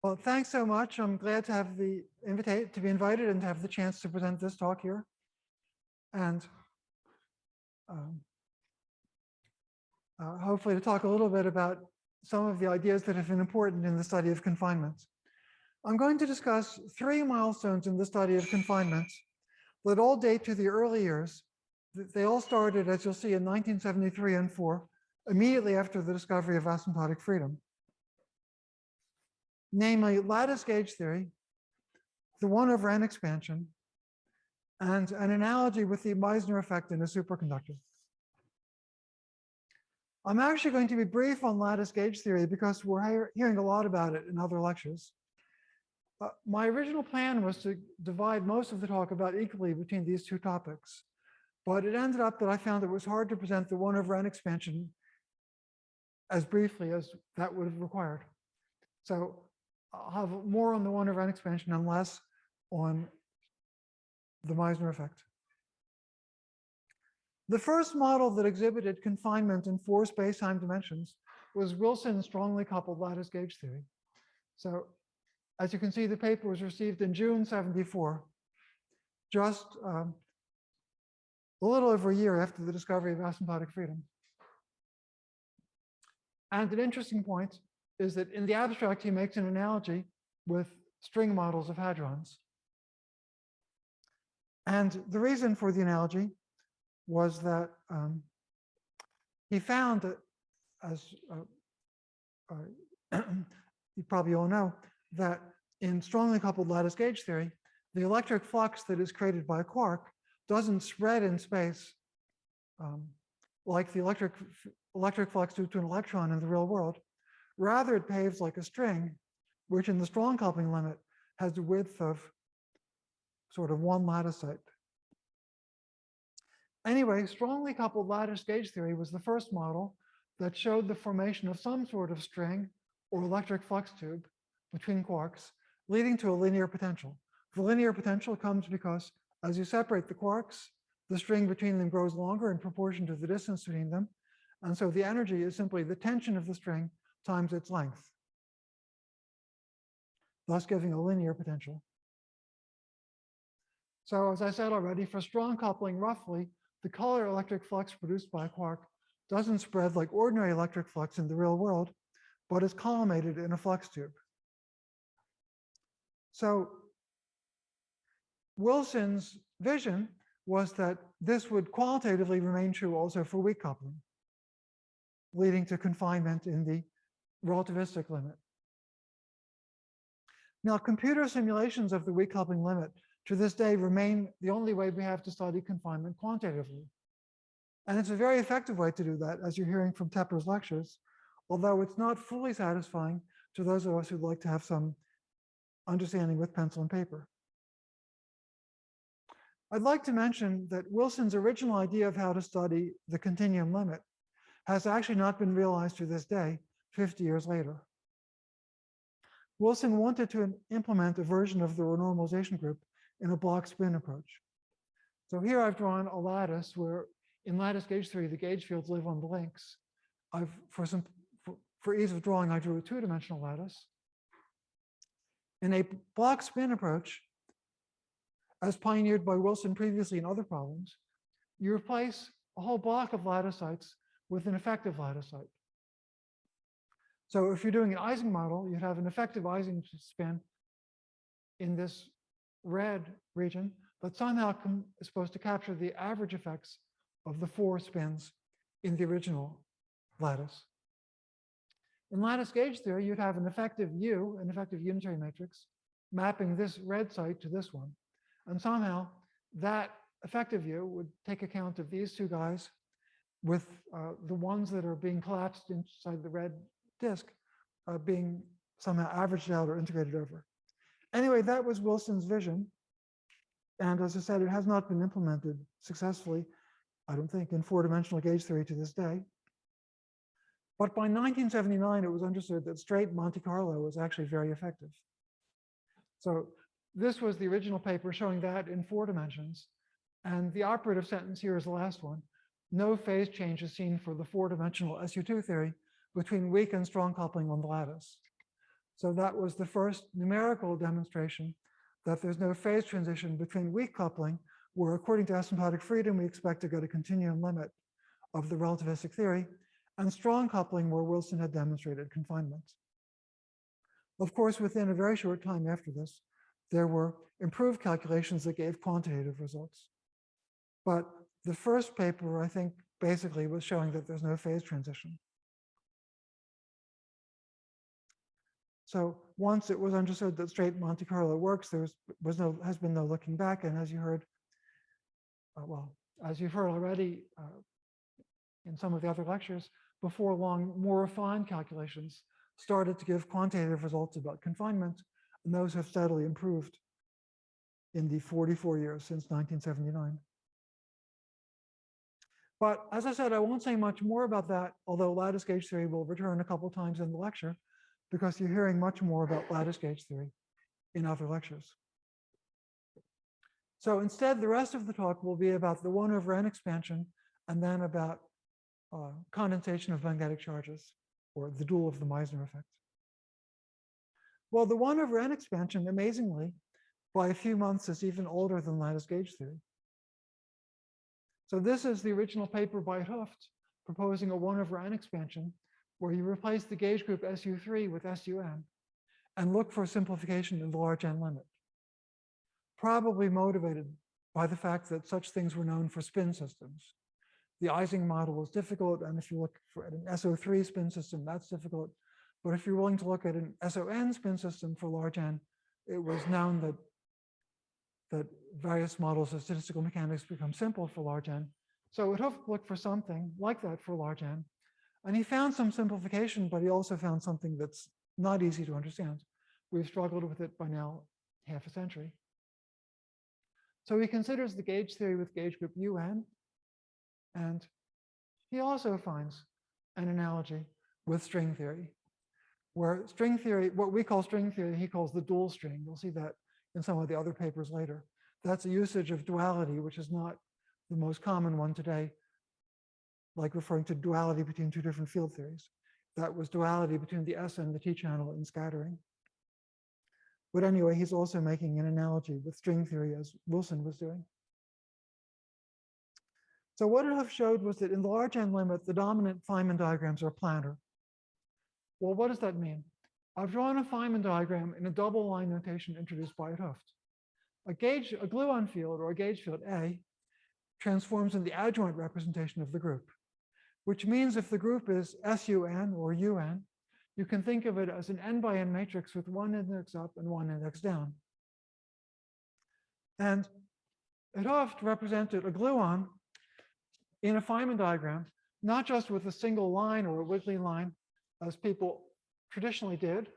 Well, thanks so much. I'm glad to have the to be invited and to have the chance to present this talk here. And um, hopefully to talk a little bit about some of the ideas that have been important in the study of confinement. I'm going to discuss 3 milestones in the study of confinement that all date to the early years. They all started, as you'll see, in 1973 and 4, immediately after the discovery of asymptotic freedom. Namely, lattice gauge theory, the 1/n expansion, and an analogy with the Meissner effect in a superconductor. I'm actually going to be brief on lattice gauge theory because we're hearing a lot about it in other lectures. My original plan was to divide most of the talk about equally between these two topics, but it ended up that I found it was hard to present the 1/n expansion as briefly as that would have required. So I'll have more on the 1/n expansion and less on the Meissner effect. The first model that exhibited confinement in 4 space-time dimensions was Wilson's strongly coupled lattice gauge theory. So as you can see, the paper was received in June 74, just a little over a year after the discovery of asymptotic freedom. And an interesting point is that in the abstract, he makes an analogy with string models of hadrons. And the reason for the analogy was that he found that, as you probably all know, that in strongly coupled lattice gauge theory, the electric flux that is created by a quark doesn't spread in space like the electric flux due to an electron in the real world. Rather, it behaves like a string, which in the strong coupling limit has a width of sort of 1 latticite. Anyway, strongly coupled lattice gauge theory was the first model that showed the formation of some sort of string or electric flux tube between quarks, leading to a linear potential. The linear potential comes because as you separate the quarks, the string between them grows longer in proportion to the distance between them. And so the energy is simply the tension of the string times its length, thus giving a linear potential. So as I said already, for strong coupling, roughly, the color electric flux produced by a quark doesn't spread like ordinary electric flux in the real world, but is collimated in a flux tube. So Wilson's vision was that this would qualitatively remain true also for weak coupling, leading to confinement in the relativistic limit. Now, computer simulations of the weak coupling limit to this day remain the only way we have to study confinement quantitatively. And it's a very effective way to do that, as you're hearing from Tepper's lectures, although it's not fully satisfying to those of us who'd like to have some understanding with pencil and paper. I'd like to mention that Wilson's original idea of how to study the continuum limit has actually not been realized to this day, 50 years later. Wilson wanted to implement a version of the renormalization group in a block spin approach. So here I've drawn a lattice where in lattice gauge theory, the gauge fields live on the links. For ease of drawing, I drew a 2-dimensional lattice. In a block spin approach, as pioneered by Wilson previously in other problems, you replace a whole block of latticehites with an effective latticehite. So if you're doing an Ising model, you'd have an effective Ising spin in this red region, but somehow is supposed to capture the average effects of the 4 spins in the original lattice. In lattice gauge theory, you'd have an effective U, an effective unitary matrix, mapping this red site to this one. And somehow that effective U would take account of these 2 guys with the ones that are being collapsed inside the red disk being somehow averaged out or integrated over. Anyway, that was Wilson's vision. And as I said, it has not been implemented successfully, I don't think, in 4-dimensional gauge theory to this day. But by 1979, it was understood that straight Monte Carlo was actually very effective. So this was the original paper showing that in 4 dimensions. And the operative sentence here is the last one. No phase change is seen for the 4-dimensional SU2 theory between weak and strong coupling on the lattice. So that was the first numerical demonstration that there's no phase transition between weak coupling, where according to asymptotic freedom, we expect to get a continuum limit of the relativistic theory, and strong coupling, where Wilson had demonstrated confinement. Of course, within a very short time after this, there were improved calculations that gave quantitative results. But the first paper, I think, basically was showing that there's no phase transition. So once it was understood that straight Monte Carlo works, there has been no looking back. And as you heard, as you've heard already in some of the other lectures, before long, more refined calculations started to give quantitative results about confinement, and those have steadily improved in the 44 years since 1979. But as I said, I won't say much more about that, although lattice gauge theory will return a couple times in the lecture, because you're hearing much more about lattice gauge theory in other lectures. So instead, the rest of the talk will be about the 1/n expansion, and then about condensation of magnetic charges, or the dual of the Meissner effect. Well, the 1/n expansion, amazingly, by a few months is even older than lattice gauge theory. So this is the original paper by Hooft proposing a 1/n expansion, where you replace the gauge group SU3 with SUN and look for simplification in the large N limit. Probably motivated by the fact that such things were known for spin systems. The Ising model was difficult, and if you look for an SO3 spin system, that's difficult. But if you're willing to look at an SON spin system for large N, it was known that various models of statistical mechanics become simple for large N. So it Hooft looked for something like that for large N. And he found some simplification, but he also found something that's not easy to understand. We've struggled with it by now half a century. So he considers the gauge theory with gauge group UN, and he also finds an analogy with string theory, where string theory, what we call string theory, he calls the dual string. You'll see that in some of the other papers later. That's a usage of duality, which is not the most common one today, like referring to duality between two different field theories. That was duality between the S and the T channel in scattering. But anyway, he's also making an analogy with string theory, as Wilson was doing. So what it showed was that in the large N limit, the dominant Feynman diagrams are planar. Well, what does that mean? I've drawn a Feynman diagram in a double line notation introduced by Hooft. A gluon field, or a gauge field A, transforms in the adjoint representation of the group, which means if the group is SUN or UN, you can think of it as an n by n matrix with one index up and one index down. And Hooft represented a gluon in a Feynman diagram, not just with a single line or a wiggly line, as people traditionally did,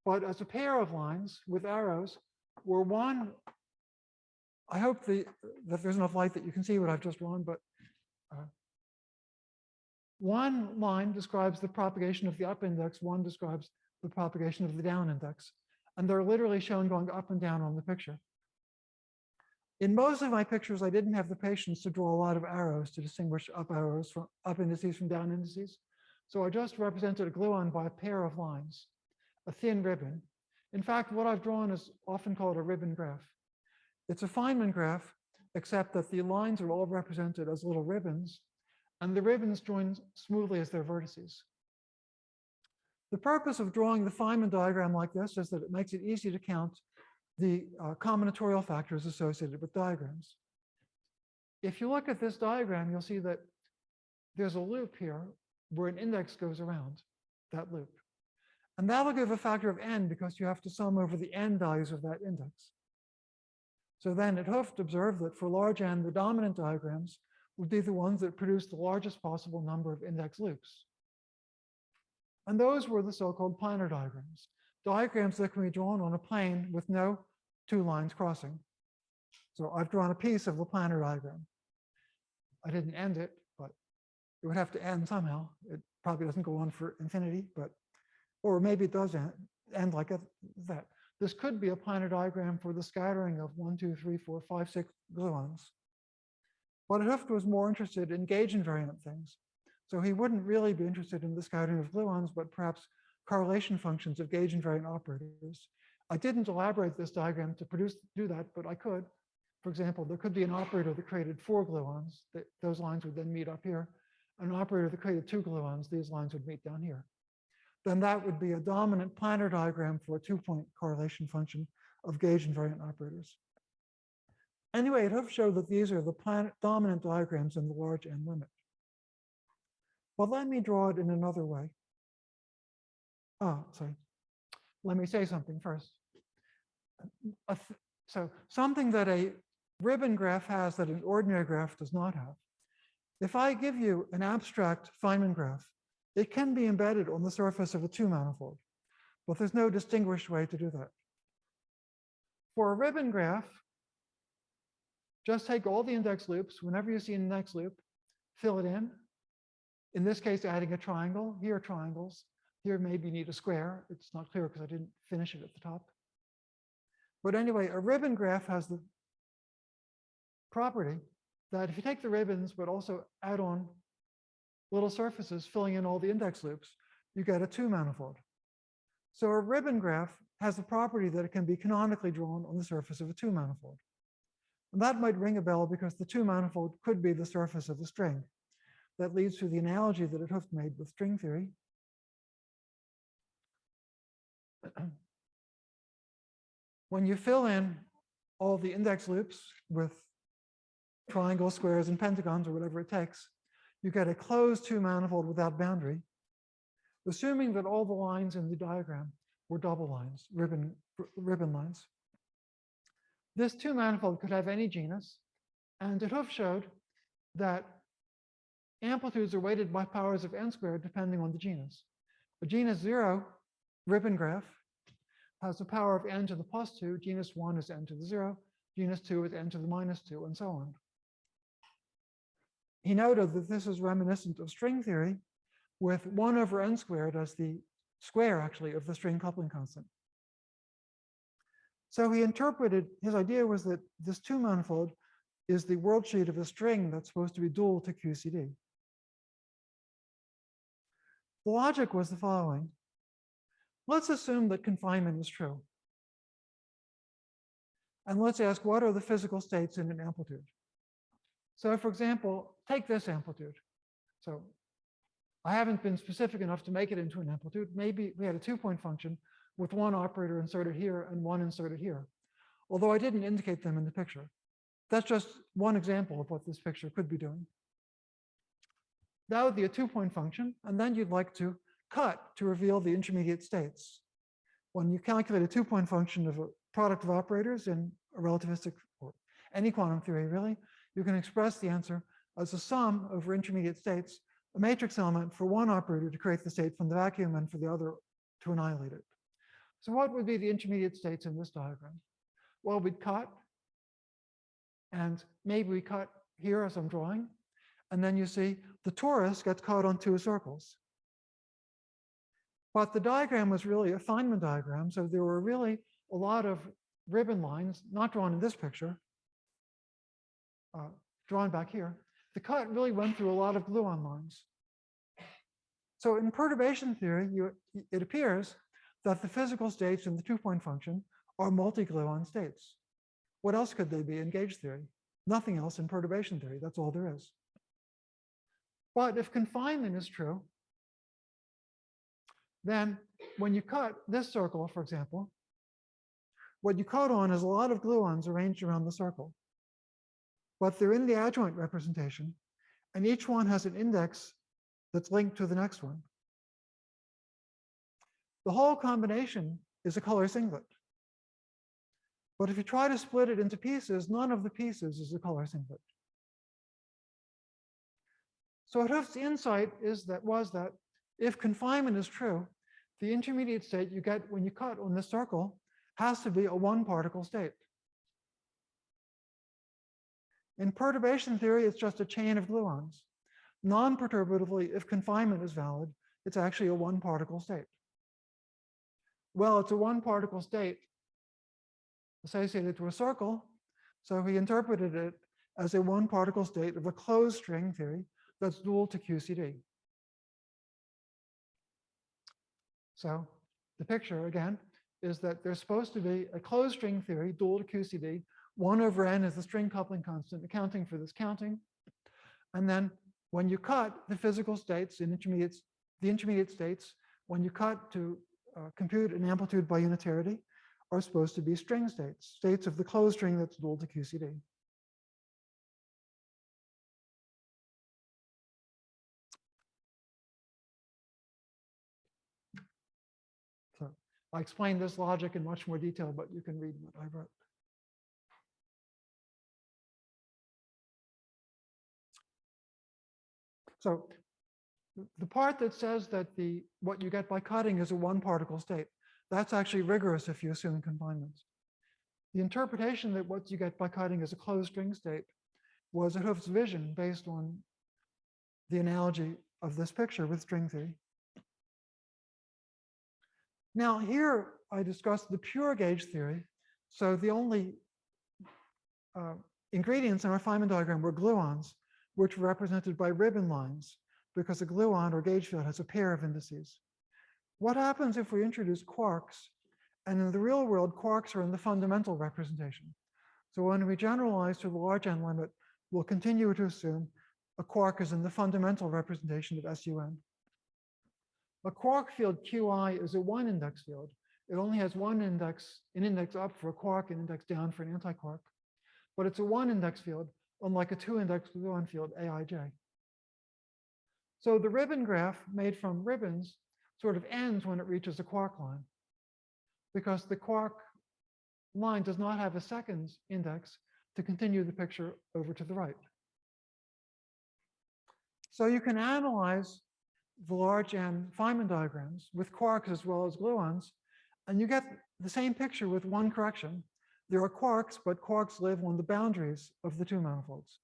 but as a pair of lines with arrows, where one, I hope that there's enough light that you can see what I've just drawn, but one line describes the propagation of the up index, one describes the propagation of the down index, and they're literally shown going up and down on the picture. In most of my pictures, I didn't have the patience to draw a lot of arrows to distinguish up arrows from up indices from down indices. So I just represented a gluon by a pair of lines, a thin ribbon. In fact, what I've drawn is often called a ribbon graph. It's a Feynman graph, except that the lines are all represented as little ribbons, and the ribbons join smoothly as their vertices. The purpose of drawing the Feynman diagram like this is that it makes it easy to count the combinatorial factors associated with diagrams. If you look at this diagram, you'll see that there's a loop here where an index goes around that loop. And that'll give a factor of n because you have to sum over the n values of that index. So then Hooft observed that for large N, the dominant diagrams would be the ones that produce the largest possible number of index loops. And those were the so-called planar diagrams, diagrams that can be drawn on a plane with no two lines crossing. So I've drawn a piece of the planar diagram. I didn't end it, but it would have to end somehow. It probably doesn't go on for infinity, but, or maybe it does end like that. This could be a planar diagram for the scattering of 1, 2, 3, 4, 5, 6 gluons. But Hooft was more interested in gauge invariant things. So he wouldn't really be interested in the scattering of gluons, but perhaps correlation functions of gauge invariant operators. I didn't elaborate this diagram to do that, but I could. For example, there could be an operator that created 4 gluons. Those lines would then meet up here. An operator that created 2 gluons, these lines would meet down here. Then that would be a dominant planar diagram for a 2-point correlation function of gauge invariant operators. Anyway, it helps show that these are the dominant diagrams in the large N limit. Well, let me draw it in another way. Oh, sorry. Let me say something first. So something that a ribbon graph has that an ordinary graph does not have. If I give you an abstract Feynman graph, it can be embedded on the surface of a 2-manifold, but there's no distinguished way to do that. For a ribbon graph, just take all the index loops. Whenever you see an index loop, fill it in. In this case, adding a triangle. Here are triangles. Here maybe you need a square. It's not clear because I didn't finish it at the top. But anyway, a ribbon graph has the property that if you take the ribbons, but also add on little surfaces filling in all the index loops, you get a 2-manifold. So a ribbon graph has the property that it can be canonically drawn on the surface of a 2-manifold. And that might ring a bell because the 2-manifold could be the surface of a string. That leads to the analogy that 't Hooft made with string theory. When you fill in all the index loops with triangles, squares, and pentagons, or whatever it takes, you get a closed 2-manifold without boundary, assuming that all the lines in the diagram were double lines, ribbon lines. This 2-manifold could have any genus, and 't Hooft showed that amplitudes are weighted by powers of n squared depending on the genus. A genus 0 ribbon graph has the power of n to the +2, genus 1 is n to the 0, genus 2 is n to the -2, and so on. He noted that this is reminiscent of string theory with 1 over n squared as the square, actually, of the string coupling constant. So he interpreted, his idea was that this 2-manifold is the worldsheet of a string that's supposed to be dual to QCD. The logic was the following. Let's assume that confinement is true. And let's ask, what are the physical states in an amplitude? So for example, take this amplitude. So I haven't been specific enough to make it into an amplitude. Maybe we had a 2-point function with 1 operator inserted here and 1 inserted here, although I didn't indicate them in the picture. That's just one example of what this picture could be doing. That would be a 2-point function, and then you'd like to cut to reveal the intermediate states. When you calculate a 2-point function of a product of operators in a relativistic or any quantum theory, really, you can express the answer as a sum over intermediate states, a matrix element for one operator to create the state from the vacuum and for the other to annihilate it. So what would be the intermediate states in this diagram? Well, we'd cut, and maybe we cut here as I'm drawing, and then you see the torus gets caught on 2 circles. But the diagram was really a Feynman diagram, so there were really a lot of ribbon lines, not drawn in this picture, drawn back here. The cut really went through a lot of gluon lines. So in perturbation theory, it appears that the physical states in the 2-point function are multi-gluon states. What else could they be in gauge theory? Nothing else in perturbation theory. That's all there is. But if confinement is true, then when you cut this circle, for example, what you cut on is a lot of gluons arranged around the circle. But they're in the adjoint representation, and each one has an index that's linked to the next one. The whole combination is a color singlet. But if you try to split it into pieces, none of the pieces is a color singlet. So 't Hooft's insight was that if confinement is true, the intermediate state you get when you cut on this circle has to be a 1-particle state. In perturbation theory, it's just a chain of gluons. Non-perturbatively, if confinement is valid, it's actually a 1-particle state. Well, it's a 1-particle state associated to a circle, so he interpreted it as a 1-particle state of a closed string theory that's dual to QCD. So the picture, again, is that there's supposed to be a closed string theory, dual to QCD. 1 over n is the string coupling constant, accounting for this counting. And then when you cut the physical states in the intermediate states, when you cut to compute an amplitude by unitarity, are supposed to be string states, states of the closed string that's dual to QCD. So I explained this logic in much more detail, but you can read what I wrote. So the part that says that what you get by cutting is a one particle state, that's actually rigorous if you assume confinement. The interpretation that what you get by cutting is a closed string state was 't Hooft's vision based on the analogy of this picture with string theory. Now here I discussed the pure gauge theory. So the only ingredients in our Feynman diagram were gluons, which were represented by ribbon lines, because a gluon or gauge field has a pair of indices. What happens if we introduce quarks? And in the real world, quarks are in the fundamental representation. So when we generalize to the large n limit, we'll continue to assume a quark is in the fundamental representation of SUN. A quark field Qi is a one index field. It only has one index, an index up for a quark, an index down for an antiquark. But it's a one index field, unlike a two index gluon field, Aij. So the ribbon graph made from ribbons sort of ends when it reaches a quark line, because the quark line does not have a seconds index to continue the picture over to the right. So you can analyze the large N Feynman diagrams with quarks as well as gluons, and you get the same picture with one correction. There are quarks, but quarks live on the boundaries of the two manifolds.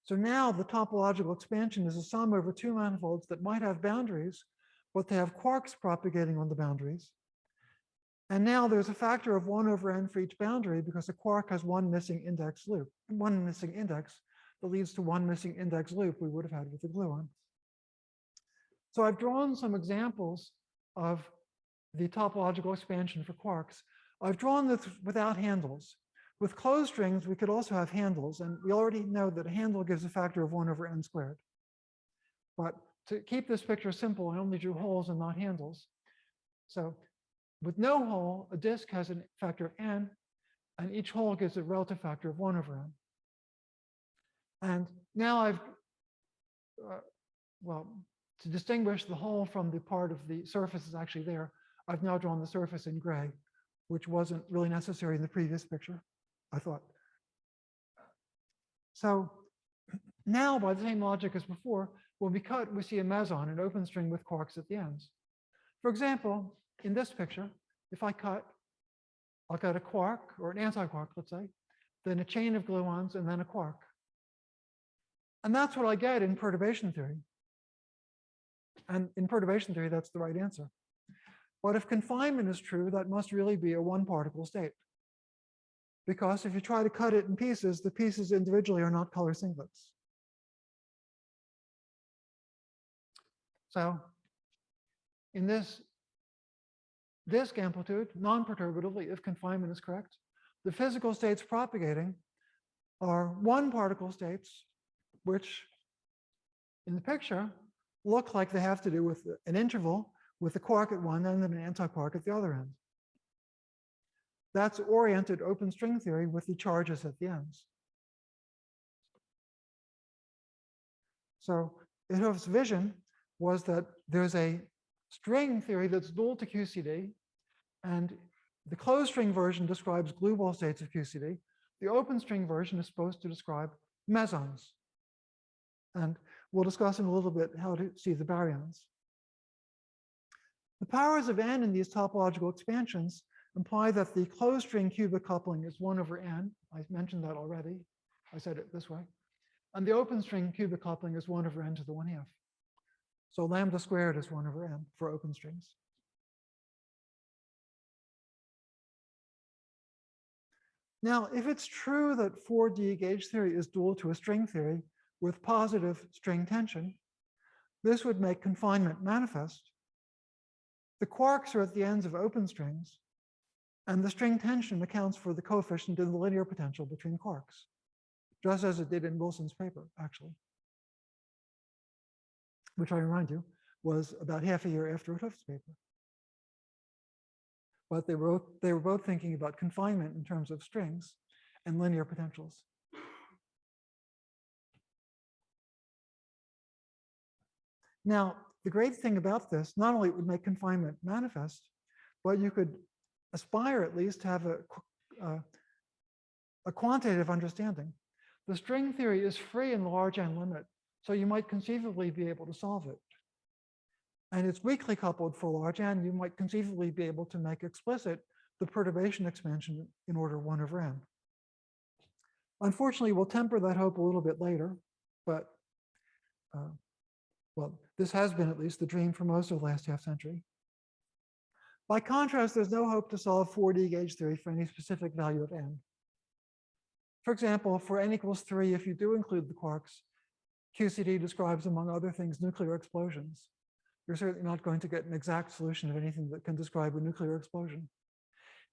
So now the topological expansion is a sum over two manifolds that might have boundaries, but they have quarks propagating on the boundaries. And now there's a factor of 1 over n for each boundary because a quark has one missing index loop, one missing index that leads to one missing index loop we would have had with the gluon. So I've drawn some examples of the topological expansion for quarks. I've drawn this without handles. With closed strings, we could also have handles, and we already know that a handle gives a factor of 1 over n squared. But to keep this picture simple, I only drew holes and not handles. So with no hole, a disk has a factor of n, and each hole gives a relative factor of 1 over n. And now I've, well, to distinguish the hole from the part of the surface is actually there, I've now drawn the surface in gray, which wasn't really necessary in the previous picture, I thought. So now, by the same logic as before, when we cut, we see a meson, an open string with quarks at the ends. For example, in this picture, if I cut, I'll cut a quark or an antiquark, let's say, then a chain of gluons, and then a quark. And that's what I get in perturbation theory. And in perturbation theory, that's the right answer. But if confinement is true, that must really be a one particle state. Because if you try to cut it in pieces, the pieces individually are not color singlets. So in this disk amplitude, non-perturbatively, if confinement is correct, the physical states propagating are one particle states, which in the picture look like they have to do with an interval with a quark at one end and an antiquark at the other end. That's oriented open string theory with the charges at the ends. So 't Hooft's vision was that there's a string theory that's dual to QCD, and the closed string version describes glue ball states of QCD. The open string version is supposed to describe mesons. And we'll discuss in a little bit how to see the baryons. The powers of n in these topological expansions imply that the closed string cubic coupling is 1 over n. I mentioned that already. I said it this way. And the open string cubic coupling is 1 over n to the 1/2. So lambda squared is 1 over n for open strings. Now, if it's true that 4D gauge theory is dual to a string theory with positive string tension, this would make confinement manifest. The quarks are at the ends of open strings, and the string tension accounts for the coefficient in the linear potential between quarks, just as it did in Wilson's paper, actually, which I remind you was about half a year after Hooft's paper. But they were both thinking about confinement in terms of strings and linear potentials. Now, the great thing about this, not only it would make confinement manifest, but you could aspire at least to have a quantitative understanding. The string theory is free in the large N limit, so you might conceivably be able to solve it. And it's weakly coupled for large N. You might conceivably be able to make explicit the perturbation expansion in order 1/n. Unfortunately, we'll temper that hope a little bit later, but well, this has been at least the dream for most of the last half century. By contrast, there's no hope to solve 4D gauge theory for any specific value of n. For example, for n equals 3, if you do include the quarks, QCD describes, among other things, nuclear explosions. You're certainly not going to get an exact solution of anything that can describe a nuclear explosion.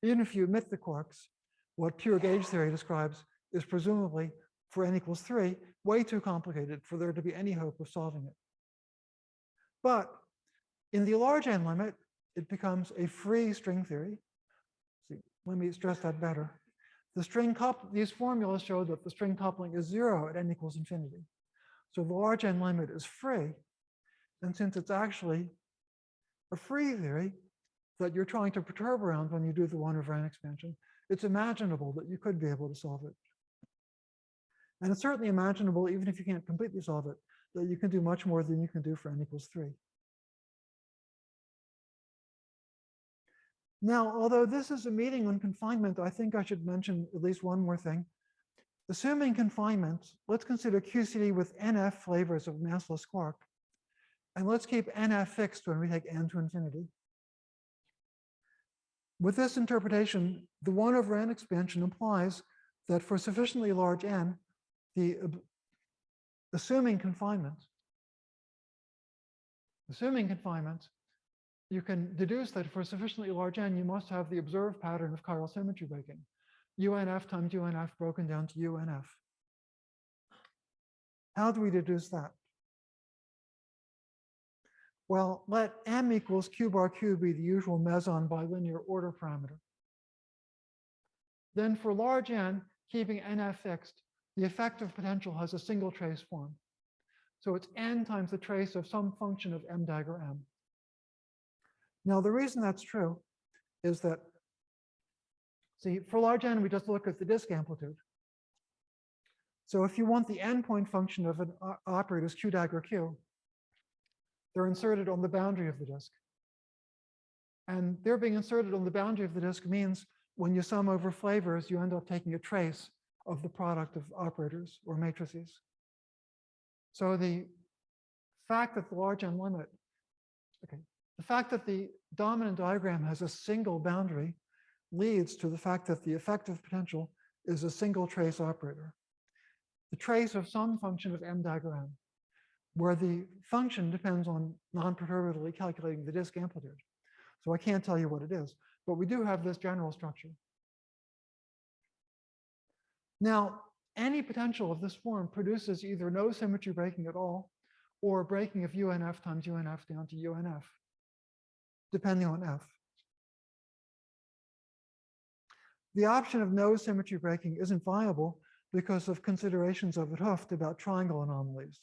Even if you omit the quarks, what pure gauge theory describes is presumably, for n equals 3, way too complicated for there to be any hope of solving it. But in the large N limit, it becomes a free string theory. See, let me stress that better. These formulas show that the string coupling is 0 at n equals infinity. So the large N limit is free. And since it's actually a free theory that you're trying to perturb around when you do the 1/n expansion, it's imaginable that you could be able to solve it. And it's certainly imaginable, even if you can't completely solve it, that you can do much more than you can do for n equals 3. Now, although this is a meeting on confinement, I think I should mention at least one more thing. Assuming confinement, let's consider QCD with NF flavors of massless quark. And let's keep NF fixed when we take n to infinity. With this interpretation, the 1/n expansion implies that for sufficiently large n, assuming confinement, you can deduce that for sufficiently large n, you must have the observed pattern of chiral symmetry breaking, UNF times UNF broken down to UNF. How do we deduce that? Well, let m equals q bar q be the usual meson bilinear order parameter. Then for large n, keeping NF fixed, the effective potential has a single trace form. So it's n times the trace of some function of m dagger m. Now, the reason that's true is that, see, for large n, we just look at the disk amplitude. So if you want the endpoint function of an operator's q dagger q, they're inserted on the boundary of the disk. And they're being inserted on the boundary of the disk means when you sum over flavors, you end up taking a trace of the product of operators or matrices. So the fact that the large N limit, the fact that the dominant diagram has a single boundary leads to the fact that the effective potential is a single trace operator. The trace of some function of m dagger m, where the function depends on non-perturbatively calculating the disk amplitude. So I can't tell you what it is, but we do have this general structure. Now, any potential of this form produces either no symmetry breaking at all, or breaking of UNF times UNF down to UNF, depending on F. The option of no symmetry breaking isn't viable because of considerations of Hooft about triangle anomalies.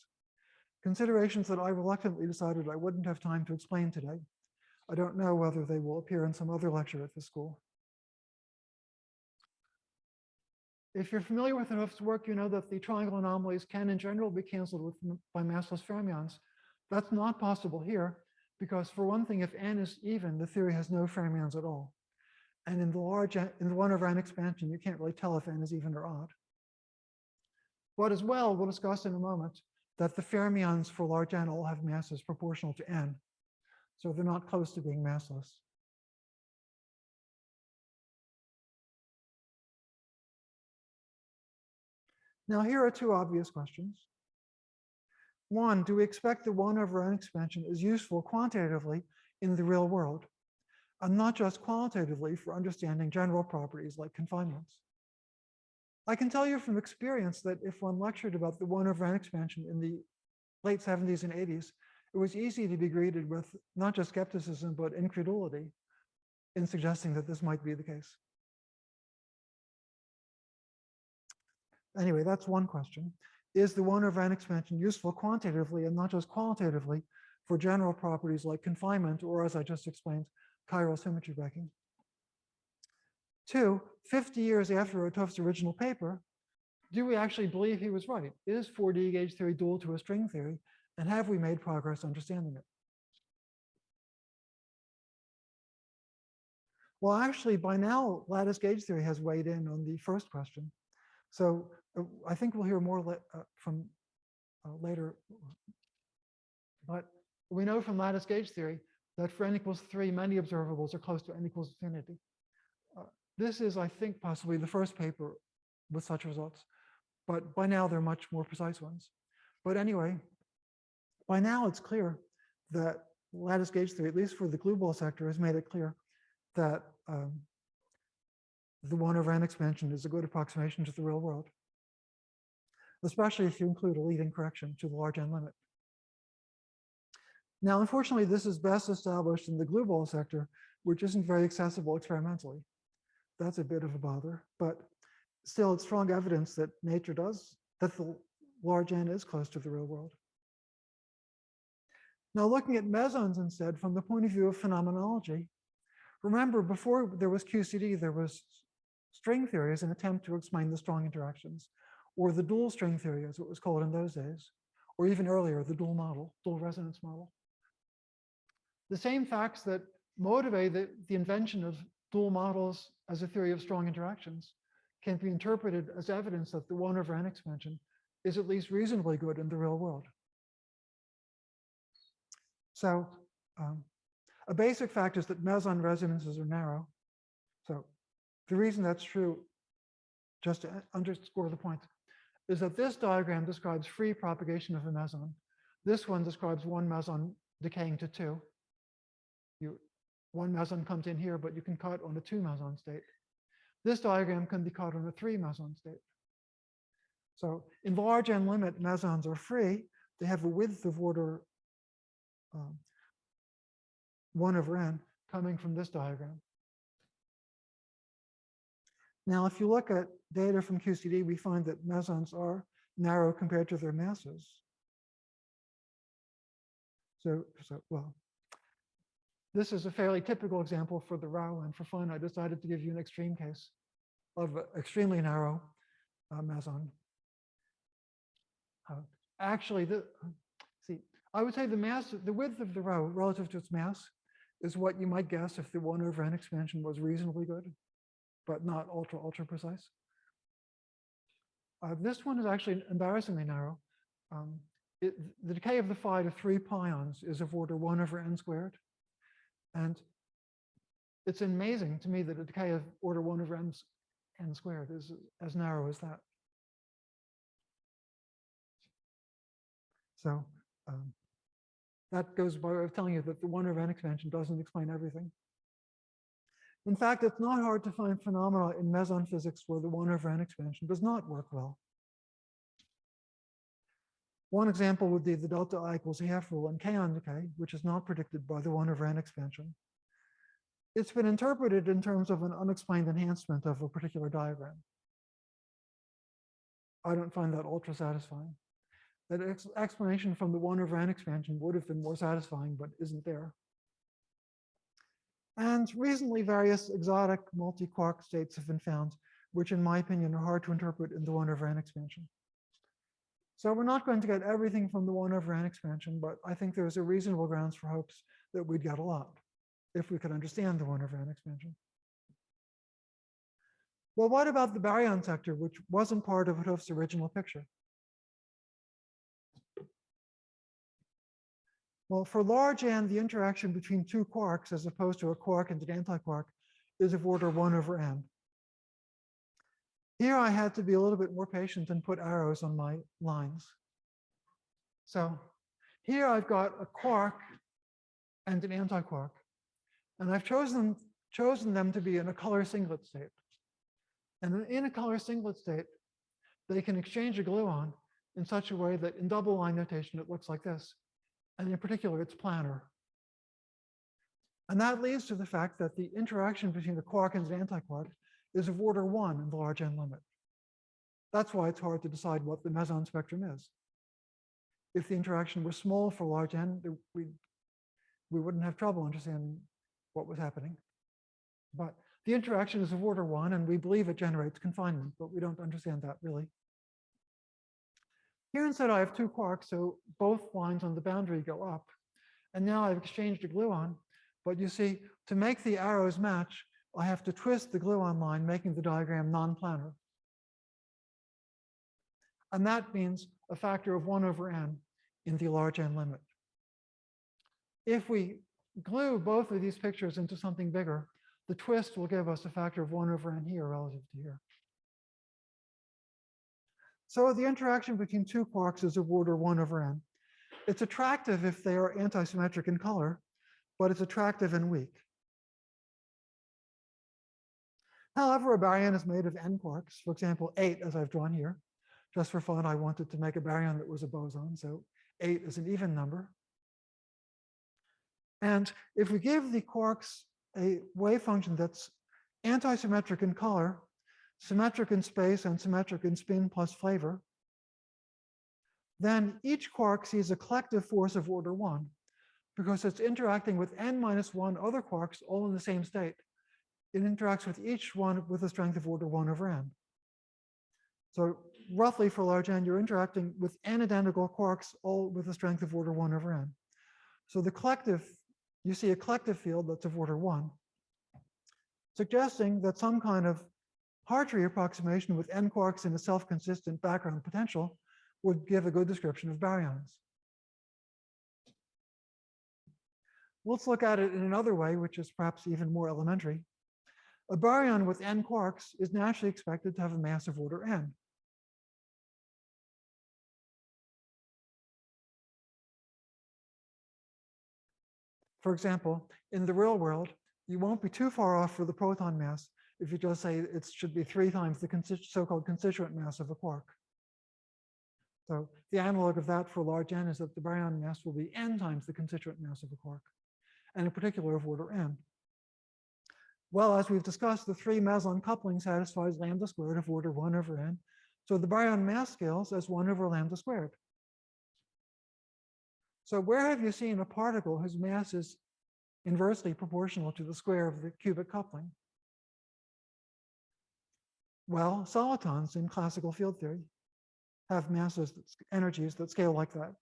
Considerations that I reluctantly decided I wouldn't have time to explain today. I don't know whether they will appear in some other lecture at the school. If you're familiar with Hooft's work, you know that the triangle anomalies can in general be canceled by massless fermions. That's not possible here because, for one thing, if n is even, the theory has no fermions at all. And in the 1/n expansion, you can't really tell if n is even or odd. But as well, we'll discuss in a moment that the fermions for large n all have masses proportional to n. So they're not close to being massless. Now, here are two obvious questions. One, do we expect the 1 over n expansion is useful quantitatively in the real world, and not just qualitatively for understanding general properties like confinements? I can tell you from experience that if one lectured about the 1 over n expansion in the late 70s and 80s, it was easy to be greeted with not just skepticism, but incredulity in suggesting that this might be the case. Anyway, that's one question. Is the 1 over n expansion useful quantitatively and not just qualitatively for general properties like confinement, or as I just explained, chiral symmetry breaking? Two, 50 years after Rotov's original paper, do we actually believe he was right? Is 4D gauge theory dual to a string theory? And have we made progress understanding it? Well, actually, by now, lattice gauge theory has weighed in on the first question. So I think we'll hear more from later. But we know from lattice gauge theory that for n equals 3, many observables are close to n equals infinity. This is, I think, possibly the first paper with such results. But by now, they're much more precise ones. But anyway, by now, it's clear that lattice gauge theory, at least for the glue ball sector, has made it clear that the 1 over n expansion is a good approximation to the real world, especially if you include a leading correction to the large n limit. Now, unfortunately, this is best established in the glue ball sector, which isn't very accessible experimentally. That's a bit of a bother, but still it's strong evidence that nature does, that the large n is close to the real world. Now, looking at mesons instead from the point of view of phenomenology, remember before there was QCD, there was string theory as an attempt to explain the strong interactions, or the dual string theory as it was called in those days, or even earlier, the dual model, dual resonance model. The same facts that motivate the invention of dual models as a theory of strong interactions can be interpreted as evidence that the 1 over n expansion is at least reasonably good in the real world. So a basic fact is that meson resonances are narrow. So the reason that's true, just to underscore the point, is that this diagram describes free propagation of a meson. This one describes one meson decaying to 2. One meson comes in here, but you can cut on a 2 meson state. This diagram can be cut on a 3 meson state. So in large n limit, mesons are free. They have a width of order 1 over n coming from this diagram. Now, if you look at data from QCD, we find that mesons are narrow compared to their masses. Well, this is a fairly typical example for the row, and for fun, I decided to give you an extreme case of extremely narrow meson. Actually, I would say the width of the row relative to its mass is what you might guess if the 1 over n expansion was reasonably good, but not ultra precise. This one is actually embarrassingly narrow. The decay of the phi to 3 pions is of order 1 over n squared. And it's amazing to me that a decay of order 1 over n squared is as narrow as that. So that goes by way of telling you that the 1 over n expansion doesn't explain everything. In fact, it's not hard to find phenomena in meson physics where the 1 over n expansion does not work well. One example would be the delta I equals half rule in kaon decay, which is not predicted by the 1 over n expansion. It's been interpreted in terms of an unexplained enhancement of a particular diagram. I don't find that ultra satisfying. That explanation from the 1 over n expansion would have been more satisfying, but isn't there. And recently, various exotic multi-quark states have been found, which in my opinion are hard to interpret in the 1 over n expansion. So we're not going to get everything from the 1 over n expansion, but I think there's a reasonable grounds for hopes that we'd get a lot if we could understand the 1 over n expansion. Well, what about the baryon sector, which wasn't part of Houff's original picture? Well, for large n, the interaction between two quarks, as opposed to a quark and an antiquark, is of order 1 over n. Here I had to be a little bit more patient and put arrows on my lines. So here I've got a quark and an antiquark, and I've chosen them to be in a color singlet state. And in a color singlet state, they can exchange a gluon in such a way that in double line notation, it looks like this. And in particular, it's planar. And that leads to the fact that the interaction between the quark and the antiquark is of order 1 in the large N limit. That's why it's hard to decide what the meson spectrum is. If the interaction were small for large N, we wouldn't have trouble understanding what was happening. But the interaction is of order 1, and we believe it generates confinement, but we don't understand that really. Here instead, I have two quarks, so both lines on the boundary go up. And now I've exchanged a gluon, but you see, to make the arrows match, I have to twist the gluon line, making the diagram non-planar. And that means a factor of 1 over n in the large N limit. If we glue both of these pictures into something bigger, the twist will give us a factor of 1 over n here relative to here. So the interaction between two quarks is of order 1 over n. It's attractive if they are antisymmetric in color, but it's attractive and weak. However, a baryon is made of n quarks, for example, 8, as I've drawn here. Just for fun, I wanted to make a baryon that was a boson, so 8 is an even number. And if we give the quarks a wave function that's antisymmetric in color, symmetric in space, and symmetric in spin plus flavor, then each quark sees a collective force of order 1, because it's interacting with n minus 1 other quarks all in the same state. It interacts with each one with a strength of order 1 over n. So roughly for large n, you're interacting with n identical quarks all with a strength of order 1 over n. So the collective, you see a collective field that's of order 1, suggesting that some kind of Hartree approximation with n quarks in a self-consistent background potential would give a good description of baryons. Let's look at it in another way, which is perhaps even more elementary. A baryon with n quarks is naturally expected to have a mass of order n. For example, in the real world, you won't be too far off for the proton mass if you just say it should be 3 times the so-called constituent mass of a quark. So the analog of that for large n is that the baryon mass will be n times the constituent mass of a quark, and in particular of order n. Well, as we've discussed, the 3 meson coupling satisfies lambda squared of order 1 over n. So the baryon mass scales as 1 over lambda squared. So where have you seen a particle whose mass is inversely proportional to the square of the cubic coupling? Well, solitons in classical field theory have masses, energies that scale like that.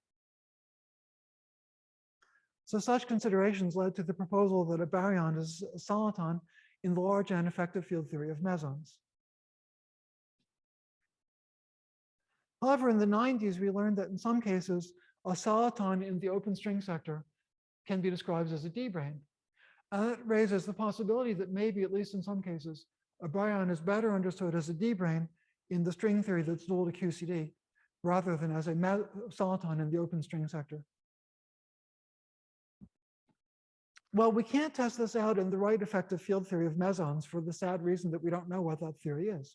So such considerations led to the proposal that a baryon is a soliton in the large N effective field theory of mesons. However, in the 90s, we learned that in some cases, a soliton in the open string sector can be described as a D-brane. And that raises the possibility that maybe, at least in some cases, a baryon is better understood as a D-brane in the string theory that's dual to QCD, rather than as a soliton in the open string sector. Well, we can't test this out in the right effective field theory of mesons for the sad reason that we don't know what that theory is.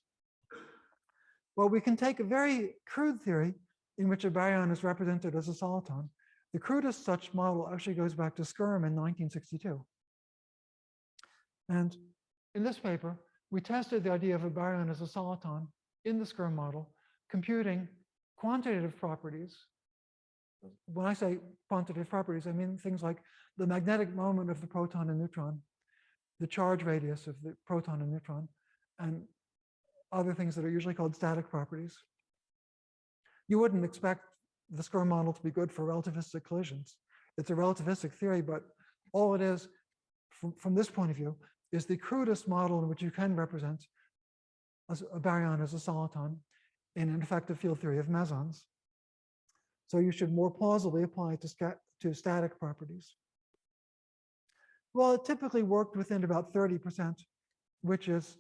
Well, we can take a very crude theory in which a baryon is represented as a soliton. The crudest such model actually goes back to Skirm in 1962. And in this paper, we tested the idea of a baryon as a soliton in the Skirm model, computing quantitative properties. When I say quantitative properties, I mean things like the magnetic moment of the proton and neutron, the charge radius of the proton and neutron, and other things that are usually called static properties. You wouldn't expect the Skirm model to be good for relativistic collisions. It's a relativistic theory, but all it is, from this point of view, is the crudest model in which you can represent a baryon as a soliton in an effective field theory of mesons. So you should more plausibly apply it to static properties. Well, it typically worked within about 30%, which is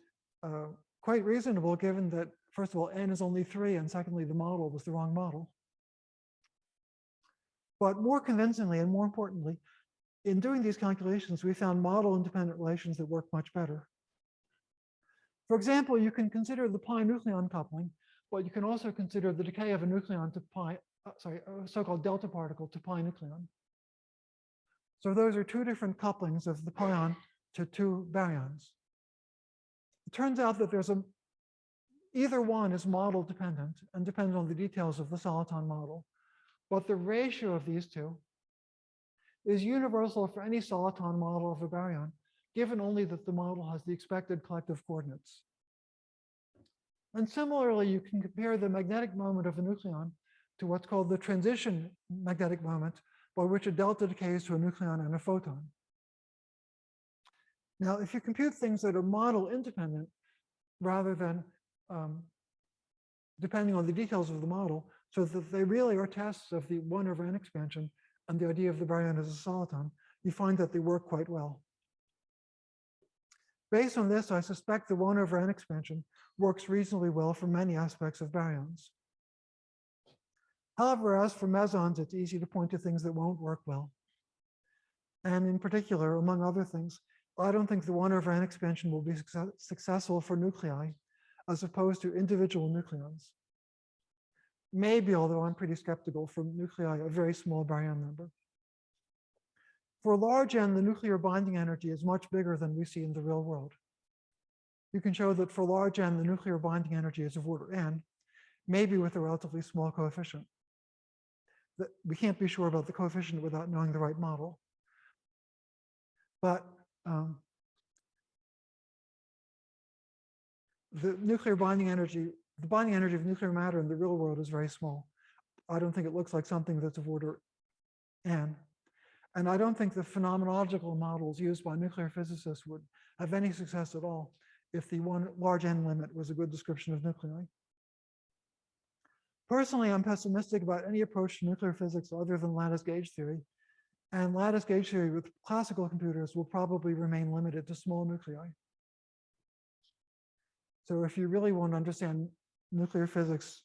quite reasonable given that, first of all, n is only 3, and secondly, the model was the wrong model. But more convincingly and more importantly, in doing these calculations, we found model-independent relations that work much better. For example, you can consider the pi nucleon coupling, but you can also consider the decay of a nucleon to pi, a so-called delta particle to pi nucleon. So those are two different couplings of the pion to two baryons. It turns out that either one is model dependent and depends on the details of the soliton model, but the ratio of these two is universal for any soliton model of a baryon, given only that the model has the expected collective coordinates. And similarly, you can compare the magnetic moment of a nucleon to what's called the transition magnetic moment, by which a delta decays to a nucleon and a photon. Now, if you compute things that are model independent, rather than depending on the details of the model, so that they really are tests of the 1/n expansion and the idea of the baryon as a soliton, you find that they work quite well. Based on this, I suspect the 1/n expansion works reasonably well for many aspects of baryons. However, as for mesons, it's easy to point to things that won't work well. And in particular, among other things, I don't think the 1/n expansion will be successful for nuclei as opposed to individual nucleons. Maybe, although I'm pretty skeptical, for nuclei, a very small baryon number. For large n, the nuclear binding energy is much bigger than we see in the real world. You can show that for large n, the nuclear binding energy is of order n, maybe with a relatively small coefficient. We can't be sure about the coefficient without knowing the right model. But the nuclear binding energy, the binding energy of nuclear matter in the real world is very small. I don't think it looks like something that's of order n. And I don't think the phenomenological models used by nuclear physicists would have any success at all if the large n limit was a good description of nuclei. Personally, I'm pessimistic about any approach to nuclear physics other than lattice gauge theory. And lattice gauge theory with classical computers will probably remain limited to small nuclei. So if you really want to understand nuclear physics,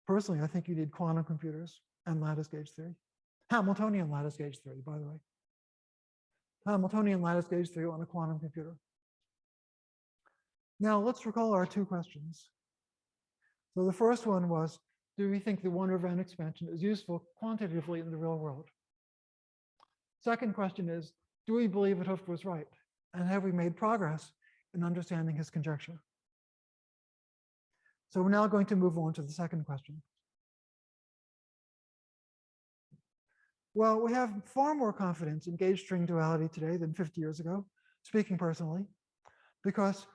personally, I think you need quantum computers and lattice gauge theory. Hamiltonian lattice gauge theory, by the way. Hamiltonian lattice gauge theory on a quantum computer. Now let's recall our two questions. So the first one was, do we think the 1/n expansion is useful quantitatively in the real world? Second question is, do we believe 't Hooft was right? And have we made progress in understanding his conjecture? So we're now going to move on to the second question. Well, we have far more confidence in gauge string duality today than 50 years ago, speaking personally, because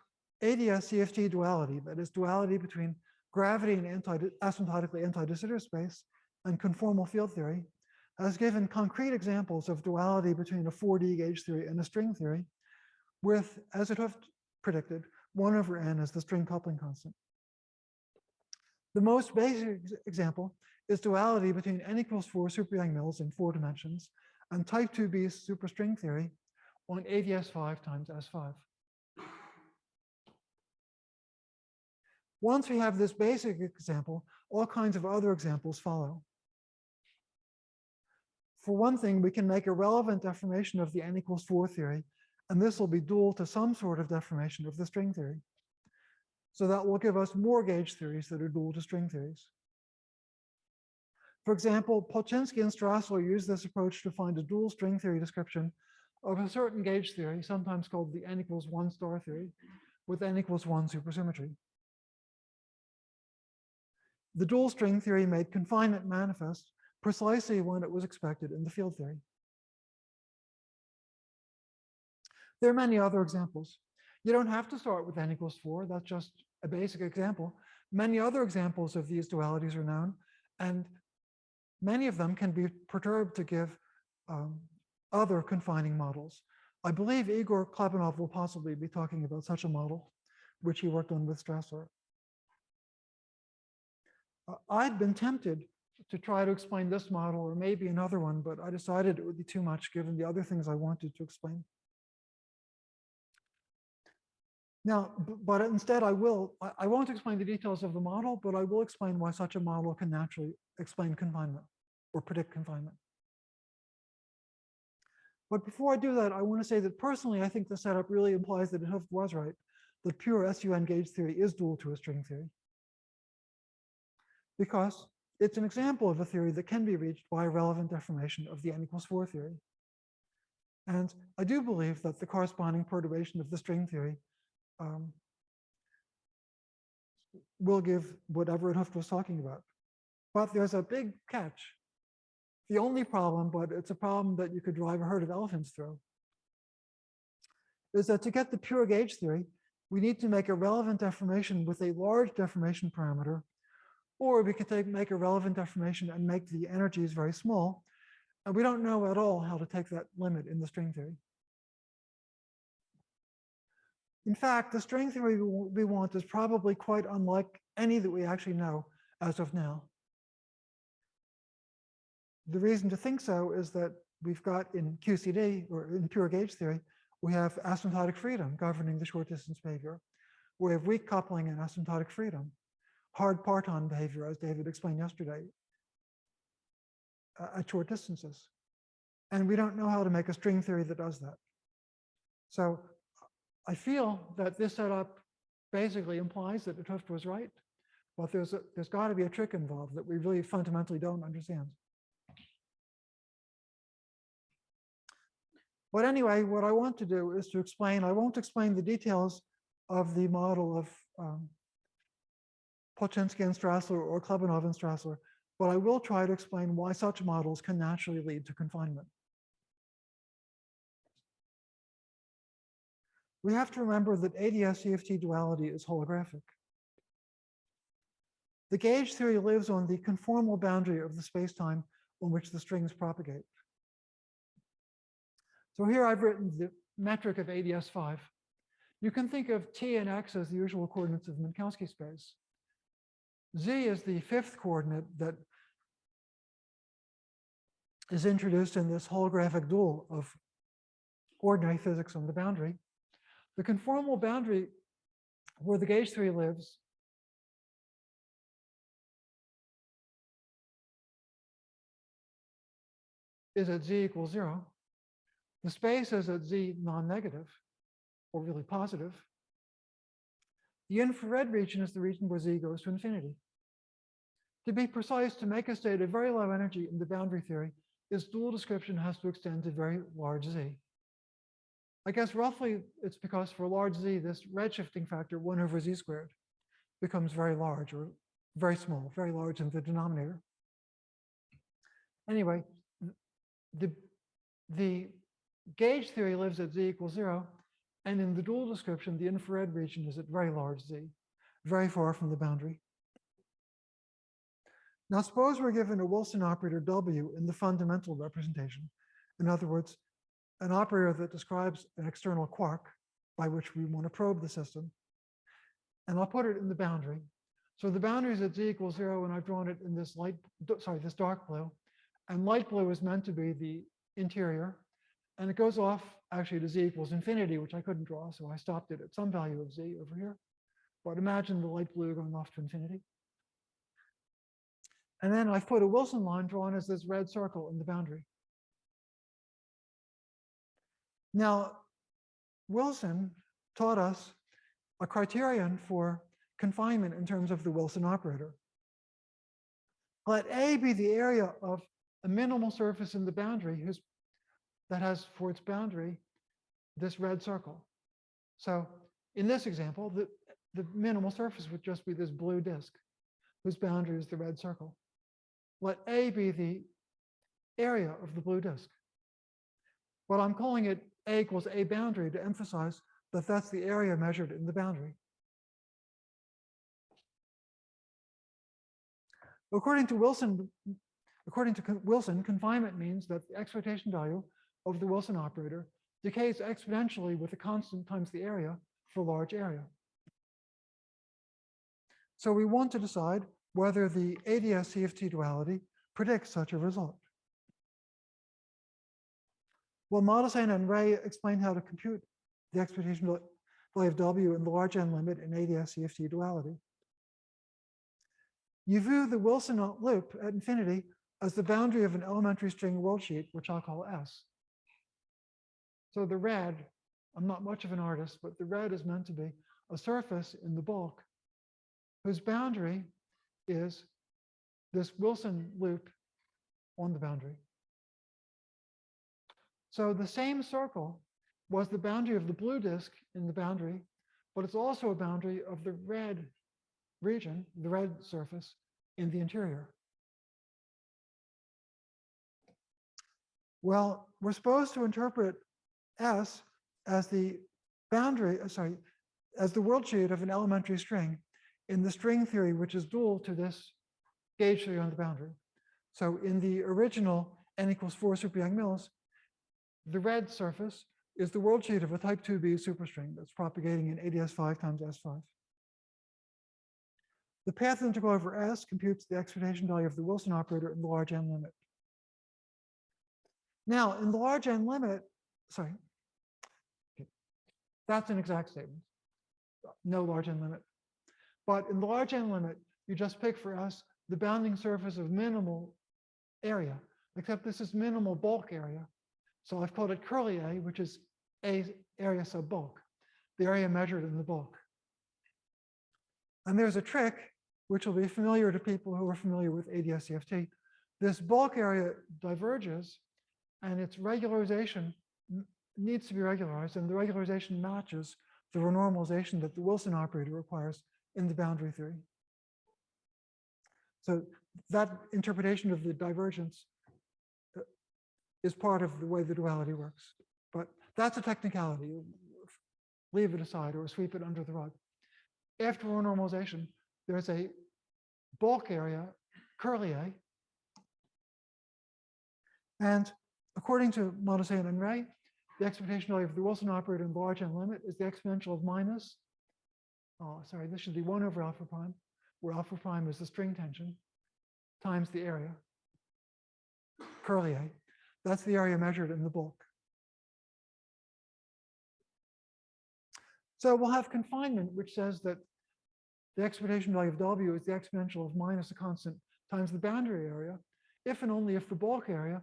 ADS-CFT duality, that is duality between gravity and asymptotically anti-de Sitter space and conformal field theory, has given concrete examples of duality between a 4D gauge theory and a string theory with, as 't Hooft predicted, 1/n as the string coupling constant. The most basic example is duality between n equals 4 super Yang-Mills in 4 dimensions and type 2b superstring theory on ADS5 times S5. Once we have this basic example, all kinds of other examples follow. For one thing, we can make a relevant deformation of the n equals 4 theory, and this will be dual to some sort of deformation of the string theory. So that will give us more gauge theories that are dual to string theories. For example, Polchinski and Strassler used this approach to find a dual string theory description of a certain gauge theory, sometimes called the n equals 1 star theory, with n equals 1 supersymmetry. The dual string theory made confinement manifest precisely when it was expected in the field theory. There are many other examples. You don't have to start with n equals 4. That's just a basic example. Many other examples of these dualities are known, and many of them can be perturbed to give other confining models. I believe Igor Klebanov will possibly be talking about such a model, which he worked on with Strassler. I'd been tempted to try to explain this model or maybe another one, but I decided it would be too much given the other things I wanted to explain. Now, but instead I won't explain the details of the model, but I will explain why such a model can naturally explain confinement. or predict confinement. But before I do that, I want to say that personally, I think the setup really implies that 't Hooft was right, that pure SUN gauge theory is dual to a string theory, because it's an example of a theory that can be reached by a relevant deformation of the n=4 theory. And I do believe that the corresponding perturbation of the string theory will give whatever 't Hooft was talking about. But there's a big catch. The only problem, but it's a problem that you could drive a herd of elephants through, is that to get the pure gauge theory, we need to make a relevant deformation with a large deformation parameter, or we could make a relevant deformation and make the energies very small. And we don't know at all how to take that limit in the string theory. In fact, the string theory we want is probably quite unlike any that we actually know as of now. The reason to think so is that we've got in QCD, or in pure gauge theory, we have asymptotic freedom governing the short distance behavior. We have weak coupling and asymptotic freedom, hard parton behavior, as David explained yesterday, at short distances. And we don't know how to make a string theory that does that. So I feel that this setup basically implies that 't Hooft was right, but there's got to be a trick involved that we really fundamentally don't understand. But anyway, what I want to do is to explain, I won't explain the details of the model of Polchinski and Strassler or Klebanov and Strassler, but I will try to explain why such models can naturally lead to confinement. We have to remember that ADS-CFT duality is holographic. The gauge theory lives on the conformal boundary of the space-time on which the strings propagate. So here I've written the metric of ADS5. You can think of t and x as the usual coordinates of Minkowski space. Z is the fifth coordinate that is introduced in this holographic dual of ordinary physics on the boundary. The conformal boundary where the gauge theory lives is at z=0. The space is at z non-negative, or really positive. The infrared region is the region where z goes to infinity. To be precise, to make a state of very low energy in the boundary theory, its dual description has to extend to very large z. I guess roughly it's because for large z, this redshifting factor 1/z², becomes very large or very small, very large in the denominator. Anyway, the gauge theory lives at z=0, and in the dual description, the infrared region is at very large z, very far from the boundary. Now, suppose we're given a Wilson operator W in the fundamental representation. In other words, an operator that describes an external quark by which we want to probe the system. And I'll put it in the boundary. So the boundary is at z=0, and I've drawn it in this this dark blue. And light blue is meant to be the interior. And it goes off actually to z=infinity, which I couldn't draw, so I stopped it at some value of z over here. But imagine the light blue going off to infinity. And then I've put a Wilson line drawn as this red circle in the boundary. Now, Wilson taught us a criterion for confinement in terms of the Wilson operator. Let A be the area of a minimal surface in the boundary that has for its boundary this red circle. So in this example, the minimal surface would just be this blue disk whose boundary is the red circle. Let A be the area of the blue disk. But I'm calling it A=A boundary to emphasize that that's the area measured in the boundary. According to Wilson, confinement means that the exploitation value of the Wilson operator decays exponentially with a constant times the area for large area. So we want to decide whether the ADS-CFT duality predicts such a result. Well, Modelsane and Ray explained how to compute the exploitation value of W in the large n limit in ADS-CFT duality. You view the Wilson loop at infinity as the boundary of an elementary string worldsheet, which I'll call S. So the red, I'm not much of an artist, but the red is meant to be a surface in the bulk whose boundary is this Wilson loop on the boundary. So the same circle was the boundary of the blue disk in the boundary, but it's also a boundary of the red region, the red surface in the interior. Well, we're supposed to interpret S as the boundary, as the worldsheet of an elementary string in the string theory, which is dual to this gauge theory on the boundary. So in the original n equals 4 super Yang-Mills, the red surface is the worldsheet of a type 2b superstring that's propagating in ADS5 times S5. The path integral over S computes the expectation value of the Wilson operator in the large n limit. Now, in the large n limit, that's an exact statement. No large n limit. But in the large n limit, you just pick for S the bounding surface of minimal area, except this is minimal bulk area. So I've called it curly A, which is A area sub bulk, the area measured in the bulk. And there's a trick, which will be familiar to people who are familiar with ADS-CFT. This bulk area diverges, and its regularization needs to be regularized, and the regularization matches the renormalization that the Wilson operator requires in the boundary theory. So that interpretation of the divergence is part of the way the duality works. But that's a technicality. Leave it aside or sweep it under the rug. After renormalization, there's a bulk area, curly A. And according to Montesson and Ray, the expectation value of the Wilson operator in the large n limit is the exponential of minus, this should be 1 over alpha prime, where alpha prime is the string tension, times the area, curly A. That's the area measured in the bulk. So we'll have confinement, which says that the expectation value of W is the exponential of minus a constant times the boundary area, if and only if the bulk area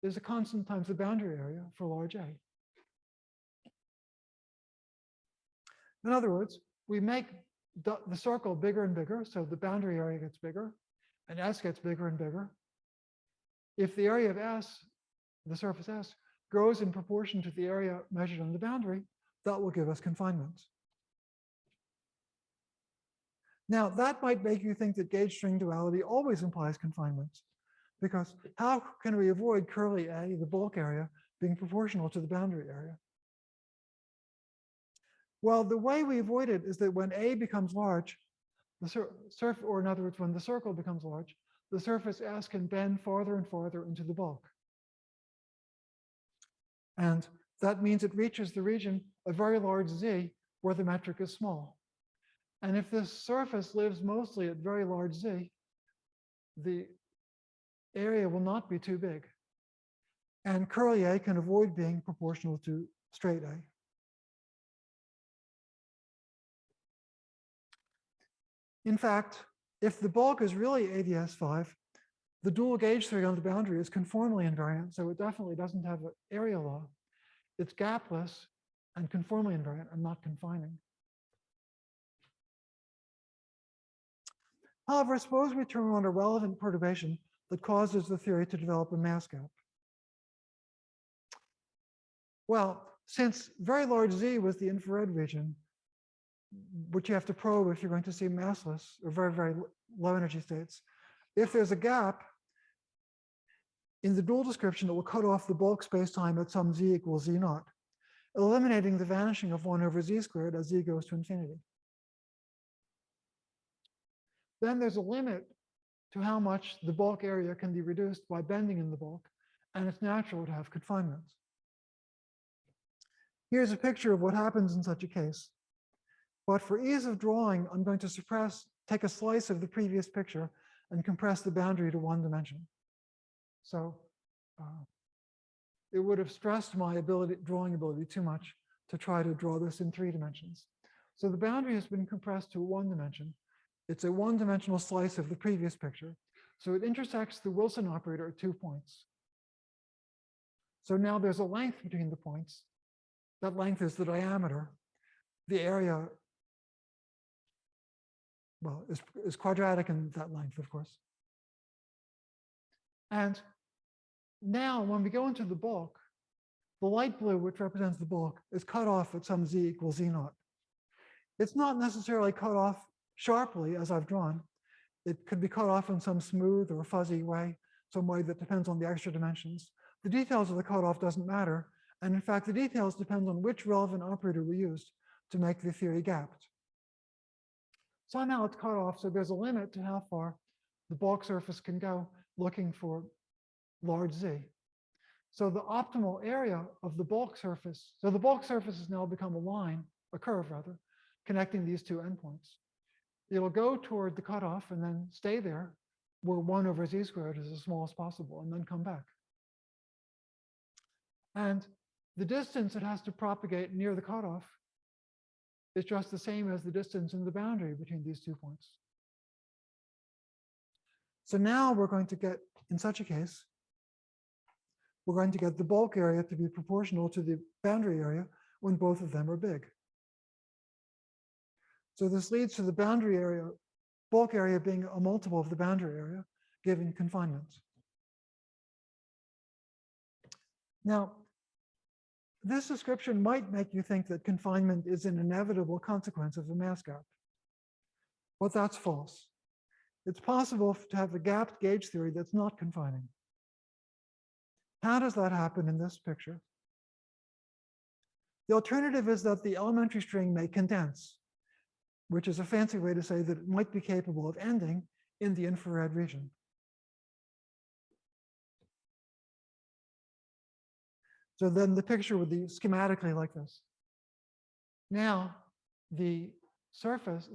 is a constant times the boundary area for large A. In other words, we make the circle bigger and bigger, so the boundary area gets bigger, and S gets bigger and bigger. If the area of S, the surface S, grows in proportion to the area measured on the boundary, that will give us confinement. Now, that might make you think that gauge string duality always implies confinement, because how can we avoid curly A, the bulk area, being proportional to the boundary area? Well, the way we avoid it is that when A becomes large, or in other words, when the circle becomes large, the surface S can bend farther and farther into the bulk. And that means it reaches the region of very large Z where the metric is small. And if this surface lives mostly at very large Z, the area will not be too big. And curly A can avoid being proportional to straight A. In fact, if the bulk is really ADS5, the dual gauge theory on the boundary is conformally invariant, so it definitely doesn't have an area law. It's gapless and conformally invariant and not confining. However, suppose we turn on a relevant perturbation that causes the theory to develop a mass gap. Well, since very large Z was the infrared region, which you have to probe if you're going to see massless or very, very low energy states, if there's a gap in the dual description, it will cut off the bulk spacetime at some Z equals Z naught, eliminating the vanishing of 1 over Z squared as Z goes to infinity. Then there's a limit to how much the bulk area can be reduced by bending in the bulk, and it's natural to have confinement. Here's a picture of what happens in such a case. But for ease of drawing, I'm going to take a slice of the previous picture and compress the boundary to 1 dimension. So it would have stressed my drawing ability too much to try to draw this in 3 dimensions. So the boundary has been compressed to 1 dimension. It's a 1-dimensional slice of the previous picture. So it intersects the Wilson operator at 2 points. So now there's a length between the points. That length is the diameter. The area, well, is quadratic in that length, of course. And now when we go into the bulk, the light blue, which represents the bulk, is cut off at some z equals z naught. It's not necessarily cut off sharply, as I've drawn. It could be cut off in some smooth or fuzzy way, some way that depends on the extra dimensions. The details of the cutoff doesn't matter. And in fact, the details depend on which relevant operator we used to make the theory gapped. Somehow it's cut off, so there's a limit to how far the bulk surface can go looking for large z. So the optimal area of the bulk surface, so the bulk surface has now become a line, a curve rather, connecting these two endpoints. It'll go toward the cutoff and then stay there where 1 over z squared is as small as possible and then come back. And the distance it has to propagate near the cutoff is just the same as the distance in the boundary between these 2 points. So now we're going to get, in such a case, we're going to get the bulk area to be proportional to the boundary area when both of them are big. So this leads to the boundary area, bulk area being a multiple of the boundary area, given confinement. Now, this description might make you think that confinement is an inevitable consequence of the mass gap. But that's false. It's possible to have a gapped gauge theory that's not confining. How does that happen in this picture? The alternative is that the elementary string may condense, which is a fancy way to say that it might be capable of ending in the infrared region. So then the picture would be schematically like this. Now, the surface,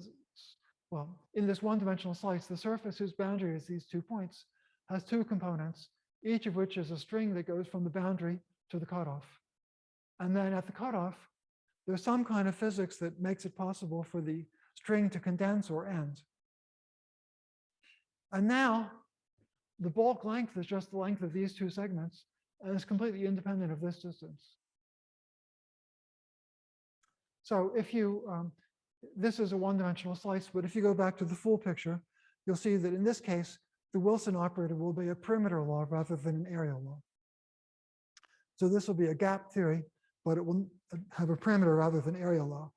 well, in this one-dimensional slice, the surface whose boundary is these 2 points has 2 components, each of which is a string that goes from the boundary to the cutoff. And then at the cutoff, there's some kind of physics that makes it possible for the string to condense or end. And now the bulk length is just the length of these 2 segments and is completely independent of this distance. So if you, this is a one-dimensional slice, but if you go back to the full picture, you'll see that in this case, the Wilson operator will be a perimeter law rather than an area law. So this will be a gap theory, but it will have a perimeter rather than area law.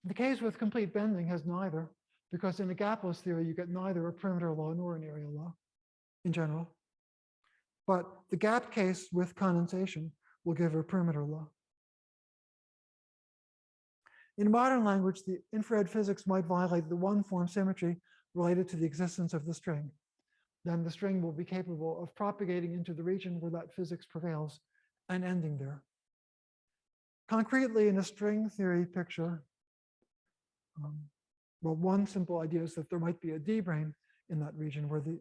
The case with complete bending has neither, because in a gapless theory, you get neither a perimeter law nor an area law in general. But the gap case with condensation will give a perimeter law. In modern language, the infrared physics might violate the one-form symmetry related to the existence of the string. Then the string will be capable of propagating into the region where that physics prevails and ending there. Concretely, in a string theory picture, well, one simple idea is that there might be a D-brane in that region where the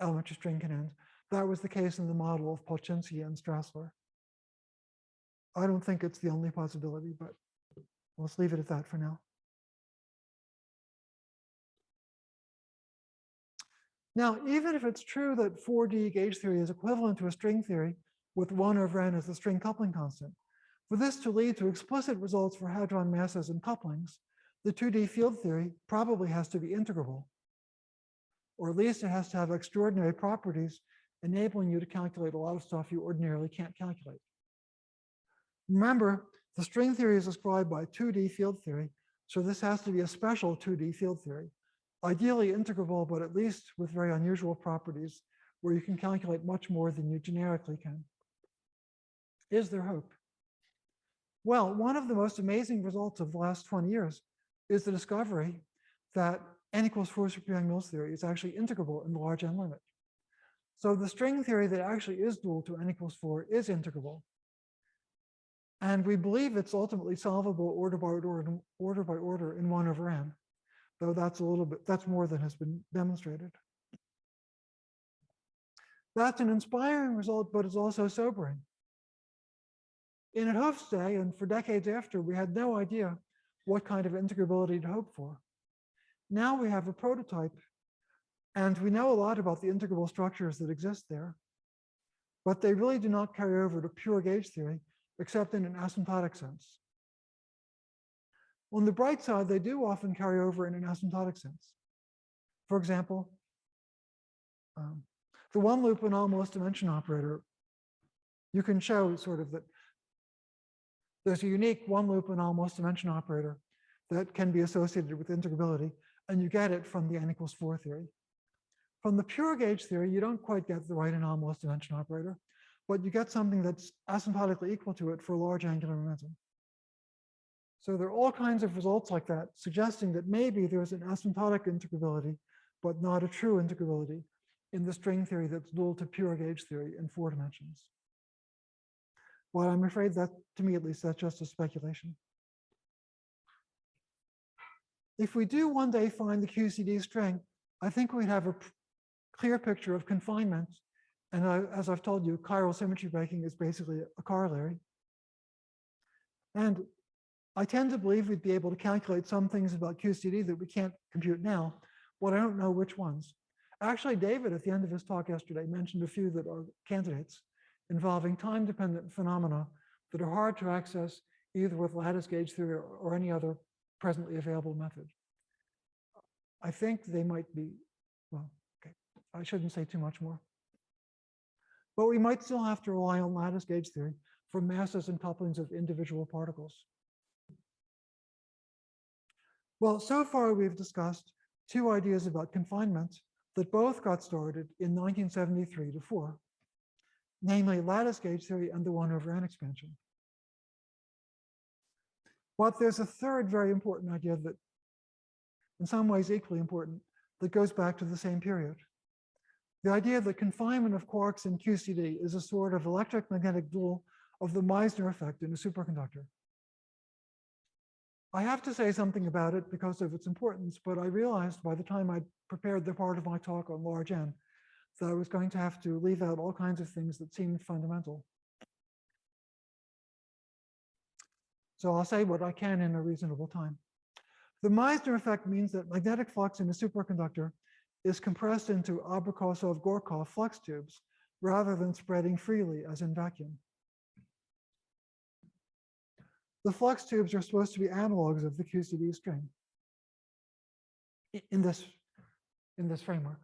elementary string can end. That was the case in the model of Polchinski and Strassler. I don't think it's the only possibility, but let's leave it at that for now. Now, even if it's true that 4D gauge theory is equivalent to a string theory with 1 over n as the string coupling constant, for this to lead to explicit results for hadron masses and couplings, the 2D field theory probably has to be integrable, or at least it has to have extraordinary properties enabling you to calculate a lot of stuff you ordinarily can't calculate. Remember, the string theory is described by 2D field theory, so this has to be a special 2D field theory, ideally integrable, but at least with very unusual properties where you can calculate much more than you generically can. Is there hope? Well, one of the most amazing results of the last 20 years is the discovery that n equals 4 super-Yang-Mills theory is actually integrable in the large n limit. So the string theory that actually is dual to n equals 4 is integrable. And we believe it's ultimately solvable order by order in 1 over n, though that's more than has been demonstrated. That's an inspiring result, but it's also sobering. In 't Hooft's day, and for decades after, we had no idea what kind of integrability to hope for. Now we have a prototype And we know a lot about the integrable structures that exist there, but they really do not carry over to pure gauge theory, except in an asymptotic sense. On the bright side, they do often carry over in an asymptotic sense. For example, the one loop anomalous dimension operator, you can show sort of that there's a unique one loop anomalous dimension operator that can be associated with integrability, and you get it from the n=4 theory. From the pure gauge theory, you don't quite get the right anomalous dimension operator, but you get something that's asymptotically equal to it for large angular momentum. So there are all kinds of results like that, suggesting that maybe there's an asymptotic integrability, but not a true integrability in the string theory that's dual to pure gauge theory in 4 dimensions. Well, I'm afraid that, to me at least, that's just a speculation. If we do one day find the QCD string, I think we'd have a clear picture of confinement. And as I've told you, chiral symmetry breaking is basically a corollary. And I tend to believe we'd be able to calculate some things about QCD that we can't compute now, but I don't know which ones. Actually, David, at the end of his talk yesterday, mentioned a few that are candidates involving time-dependent phenomena that are hard to access either with lattice gauge theory or any other presently available method. I think they might be, well, okay, I shouldn't say too much more. But we might still have to rely on lattice gauge theory for masses and couplings of individual particles. Well, so far we've discussed 2 ideas about confinement that both got started in 1973 to 4, namely lattice gauge theory and the 1/n expansion. But there's a third very important idea that, in some ways equally important, that goes back to the same period. The idea that confinement of quarks in QCD is a sort of electric magnetic dual of the Meissner effect in a superconductor. I have to say something about it because of its importance, but I realized by the time I prepared the part of my talk on large N that I was going to have to leave out all kinds of things that seemed fundamental. So I'll say what I can in a reasonable time. The Meissner effect means that magnetic flux in a superconductor is compressed into Abrikosov-Gorkov flux tubes rather than spreading freely as in vacuum. The flux tubes are supposed to be analogs of the QCD string in this framework.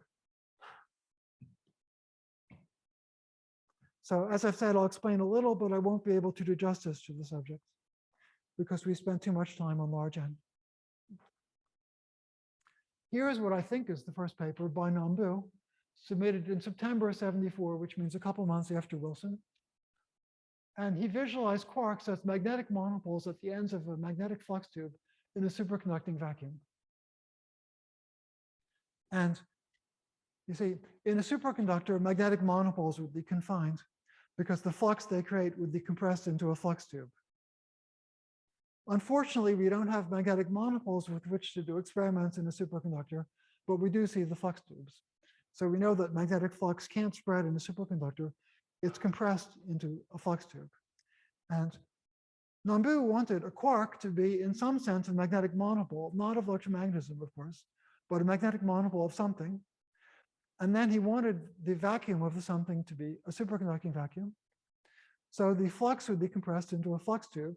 So as I've said, I'll explain a little, but I won't be able to do justice to the subject because we spent too much time on large N. Here's what I think is the first paper by Nambu, submitted in September of '74, which means a couple months after Wilson. And he visualized quarks as magnetic monopoles at the ends of a magnetic flux tube in a superconducting vacuum. And you see, in a superconductor, magnetic monopoles would be confined because the flux they create would be compressed into a flux tube. Unfortunately, we don't have magnetic monopoles with which to do experiments in a superconductor, but we do see the flux tubes. So we know that magnetic flux can't spread in a superconductor. It's compressed into a flux tube. And Nambu wanted a quark to be, in some sense, a magnetic monopole, not of electromagnetism, of course, but a magnetic monopole of something. And then he wanted the vacuum of the something to be a superconducting vacuum. So the flux would be compressed into a flux tube.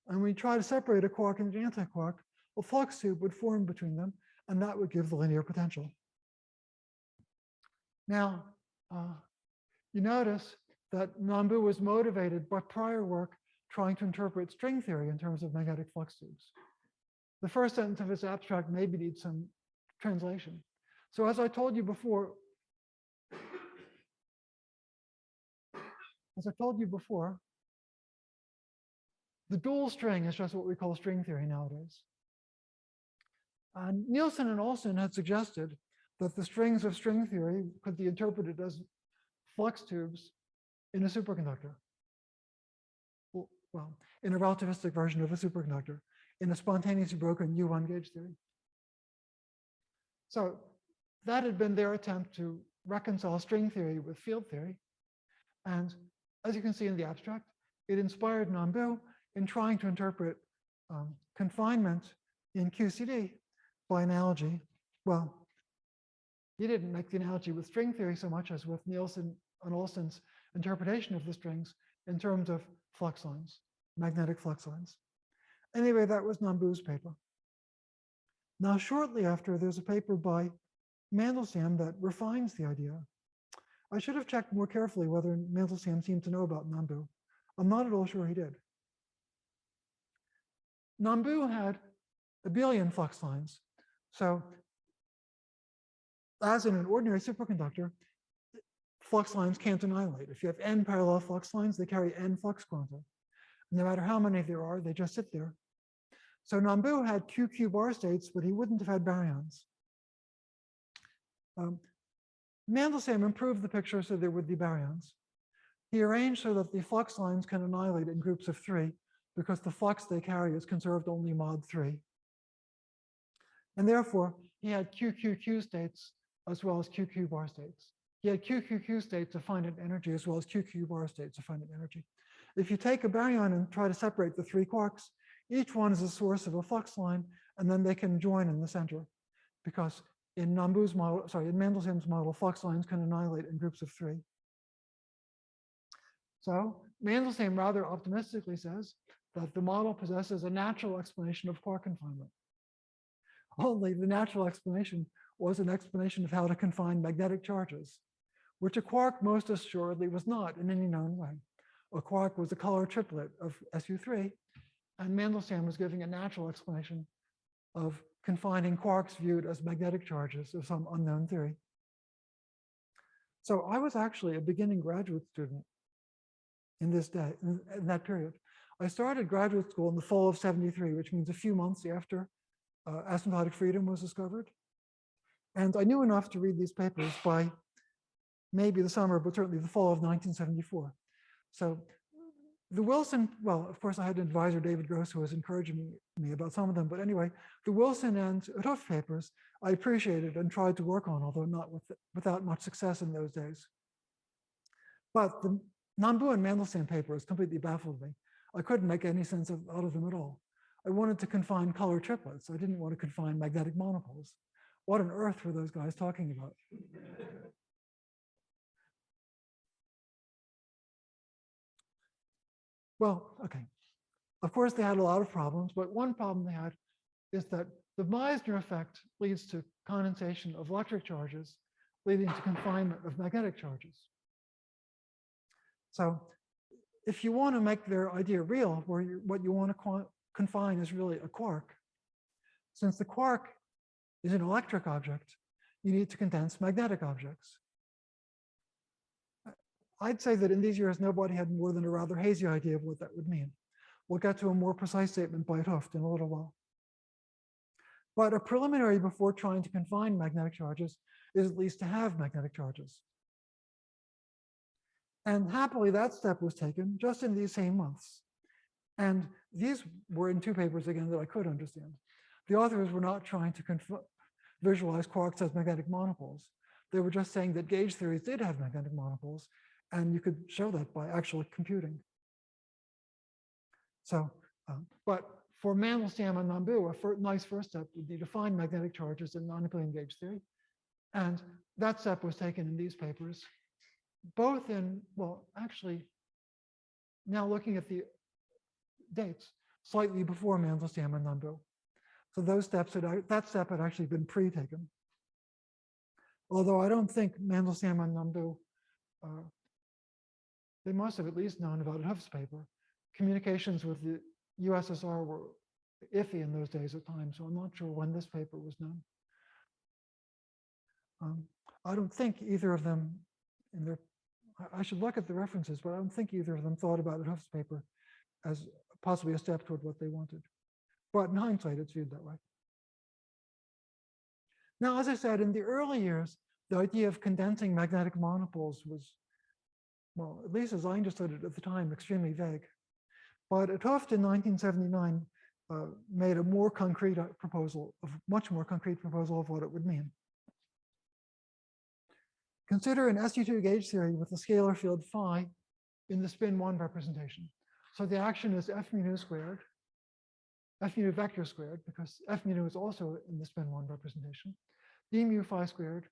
And when we try to separate a quark and an antiquark, a flux tube would form between them, and that would give the linear potential. Now, you notice that Nambu was motivated by prior work trying to interpret string theory in terms of magnetic flux tubes. The first sentence of his abstract maybe needs some translation. So as I told you before, the dual string is just what we call string theory nowadays. Nielsen and Olson had suggested that the strings of string theory could be interpreted as flux tubes in a superconductor. Well, in a relativistic version of a superconductor, in a spontaneously broken U1 gauge theory. So that had been their attempt to reconcile string theory with field theory. And as you can see in the abstract, it inspired Nambu in trying to interpret confinement in QCD by analogy. Well, he didn't make the analogy with string theory so much as with Nielsen and Olson's interpretation of the strings in terms of flux lines, magnetic flux lines. Anyway, that was Nambu's paper. Now, shortly after, there's a paper by Mandelstam that refines the idea. I should have checked more carefully whether Mandelstam seemed to know about Nambu. I'm not at all sure he did. Nambu had abelian flux lines. So as in an ordinary superconductor, flux lines can't annihilate. If you have n parallel flux lines, they carry n flux quanta. No matter how many there are, they just sit there. So Nambu had QQ bar states, but he wouldn't have had baryons. Mandelstam improved the picture so there would be baryons. He arranged so that the flux lines can annihilate in groups of 3 because the flux they carry is conserved only mod 3. And therefore, he had QQQ states as well as QQ bar states. He had QQQ states of finite energy as well as QQ bar states of finite energy. If you take a baryon and try to separate the 3 quarks, each one is a source of a flux line, and then they can join in the center, because in Nambu's model, in Mandelstam's model, flux lines can annihilate in groups of 3. So Mandelstam rather optimistically says that the model possesses a natural explanation of quark confinement. Only the natural explanation was an explanation of how to confine magnetic charges, which a quark most assuredly was not in any known way. A quark was a color triplet of SU3, and Mandelstam was giving a natural explanation of confining quarks viewed as magnetic charges of some unknown theory. So I was actually a beginning graduate student in that period. I started graduate school in the fall of '73, which means a few months after asymptotic freedom was discovered. And I knew enough to read these papers by maybe the summer, but certainly the fall of 1974. So the Wilson, well, of course, I had an advisor, David Gross, who was encouraging me about some of them. But anyway, the Wilson and Hooft papers I appreciated and tried to work on, although not without much success in those days. But the Nambu and Mandelstam papers completely baffled me. I couldn't make any sense out of them at all. I wanted to confine color triplets. I didn't want to confine magnetic monopoles. What on earth were those guys talking about? Well, okay. Of course, they had a lot of problems, but one problem they had is that the Meissner effect leads to condensation of electric charges, leading to confinement of magnetic charges. So if you want to make their idea real, what you want to confine is really a quark. Since the quark is an electric object, you need to condense magnetic objects. I'd say that in these years, nobody had more than a rather hazy idea of what that would mean. We'll get to a more precise statement by Hooft in a little while. But a preliminary before trying to confine magnetic charges is at least to have magnetic charges. And happily, that step was taken just in these same months. And these were in 2 papers, again, that I could understand. The authors were not trying to visualize quarks as magnetic monopoles. They were just saying that gauge theories did have magnetic monopoles, and you could show that by actual computing. So, but for Mandelstam and Nambu, a nice first step would be to find magnetic charges in non-Euclidean gauge theory. And that step was taken in these papers, both in, well, actually, now looking at the dates, slightly before Mandelstam and Nambu. So those steps that step had actually been pre-taken. Although I don't think Mandelstam and Nambu, they must have at least known about Hooft's paper. Communications with the USSR were iffy in those days at times, so I'm not sure when this paper was known. I don't think either of them, I should look at the references, but I don't think either of them thought about Hooft's paper as possibly a step toward what they wanted. But in hindsight, it's viewed that way. Now, as I said, in the early years, the idea of condensing magnetic monopoles was, well, at least as I understood it at the time, extremely vague. But Hooft in 1979 made a more concrete proposal, much more concrete proposal of what it would mean. Consider an SU2 gauge theory with a scalar field phi in the spin 1 representation. So the action is F mu nu squared, F mu nu vector squared, because F mu nu is also in the spin 1 representation, d mu phi squared,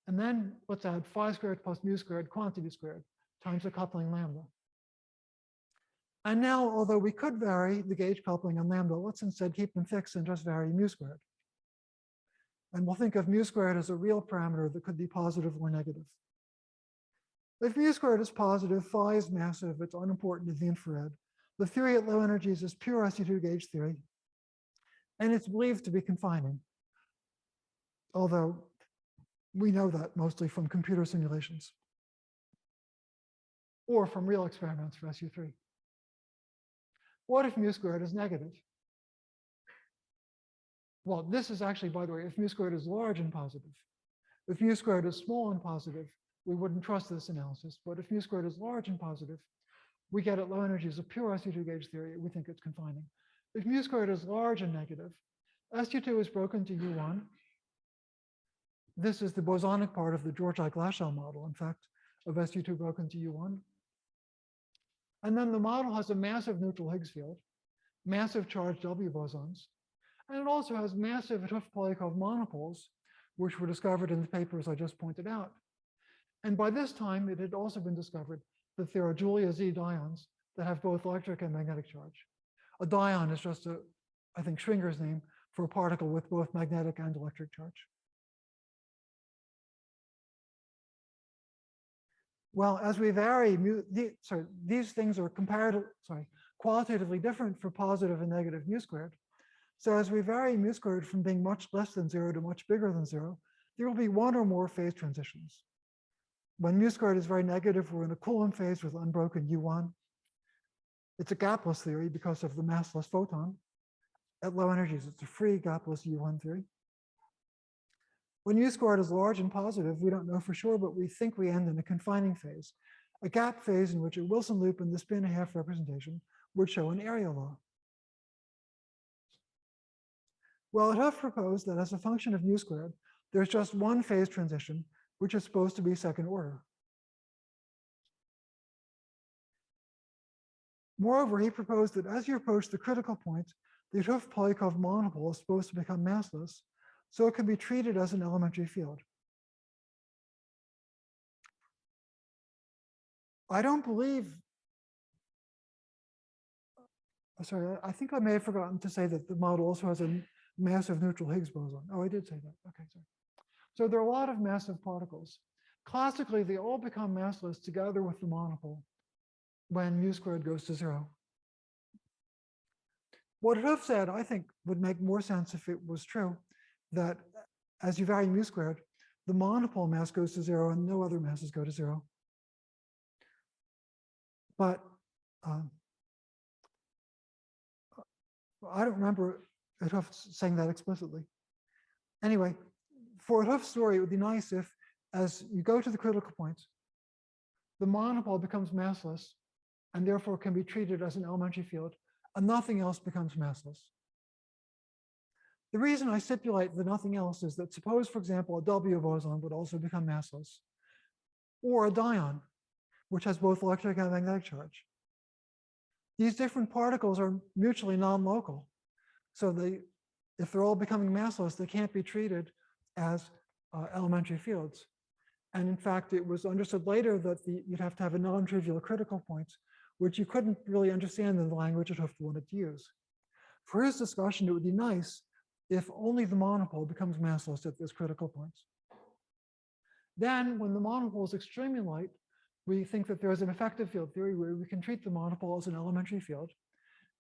And then let's add phi squared plus mu squared quantity squared times the coupling lambda. And now, although we could vary the gauge coupling on lambda, let's instead keep them fixed and just vary mu squared. And we'll think of mu squared as a real parameter that could be positive or negative. If mu squared is positive, phi is massive, it's unimportant in the infrared. The theory at low energies is pure SU2 gauge theory, and it's believed to be confining, although we know that mostly from computer simulations or from real experiments for SU3. What if mu squared is negative? Well, this is actually, by the way, if mu squared is large and positive. If mu squared is small and positive, we wouldn't trust this analysis. But if mu squared is large and positive, we get at low energies a pure SU2 gauge theory. We think it's confining. If mu squared is large and negative, SU2 is broken to U1. This is the bosonic part of the Georgi-Glashow model, in fact, of SU2 broken to U1. And then the model has a massive neutral Higgs field, massive charged W bosons, and it also has massive 't Hooft-Polyakov monopoles, which were discovered in the papers I just pointed out. And by this time, it had also been discovered that there are Julia Z dions that have both electric and magnetic charge. A dion is just I think, Schwinger's name for a particle with both magnetic and electric charge. Well, as we vary, these things are qualitatively different for positive and negative mu squared. So as we vary mu squared from being much less than 0 to much bigger than 0, there will be one or more phase transitions. When mu squared is very negative, we're in a Coulomb phase with unbroken U1. It's a gapless theory because of the massless photon. At low energies, it's a free gapless U1 theory. When mu squared is large and positive, we don't know for sure, but we think we end in a confining phase, a gap phase in which a Wilson loop and the spin-half representation would show an area law. Well, 't Hooft proposed that as a function of mu squared, there's just one phase transition, which is supposed to be second order. Moreover, he proposed that as you approach the critical point, the 't Hooft-Polyakov monopole is supposed to become massless, so it can be treated as an elementary field. I don't believe, sorry, I think I may have forgotten to say that the model also has a massive neutral Higgs boson. Oh, I did say that. Okay, sorry. So there are a lot of massive particles. Classically, they all become massless together with the monopole when mu squared goes to 0. What 't Hooft said, I think, would make more sense if it was true, that as you vary mu squared, the monopole mass goes to 0 and no other masses go to 0. But I don't remember 't Hooft saying that explicitly. Anyway, for 't Hooft's story, it would be nice if, as you go to the critical point, the monopole becomes massless and therefore can be treated as an elementary field, and nothing else becomes massless. The reason I stipulate the nothing else is that suppose, for example, a W boson would also become massless, or a dion, which has both electric and magnetic charge. These different particles are mutually non-local. So if they're all becoming massless, they can't be treated as elementary fields. And in fact, it was understood later that you'd have to have a non-trivial critical point, which you couldn't really understand in the language 't Hooft wanted to use. For his discussion, it would be nice if only the monopole becomes massless at this critical point. Then when the monopole is extremely light, we think that there is an effective field theory where we can treat the monopole as an elementary field,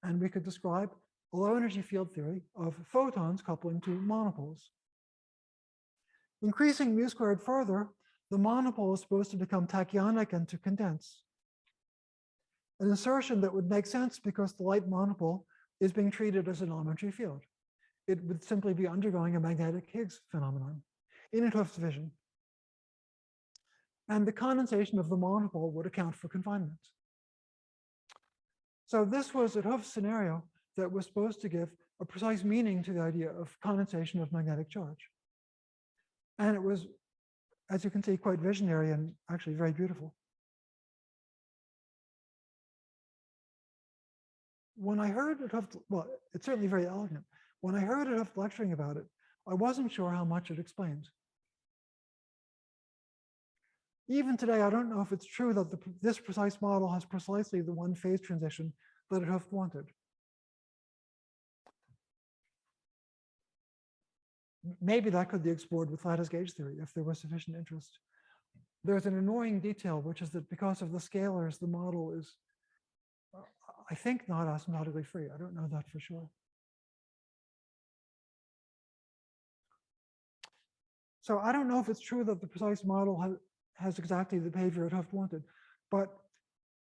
and we could describe a low energy field theory of photons coupling to monopoles. Increasing mu squared further, the monopole is supposed to become tachyonic and to condense. An assertion that would make sense because the light monopole is being treated as an elementary field. It would simply be undergoing a magnetic Higgs phenomenon in 't Hooft's vision. And the condensation of the monopole would account for confinement. So this was 't Hooft's scenario that was supposed to give a precise meaning to the idea of condensation of magnetic charge. And it was, as you can see, quite visionary and actually very beautiful. When I heard 't Hooft, well, it's certainly very elegant. When I heard 't Hooft lecturing about it, I wasn't sure how much it explained. Even today, I don't know if it's true that this precise model has precisely the one phase transition that 't Hooft wanted. Maybe that could be explored with lattice gauge theory if there was sufficient interest. There's an annoying detail, which is that because of the scalars, the model is, I think, not asymptotically free. I don't know that for sure. So I don't know if it's true that the precise model has exactly the behavior 't Hooft wanted. But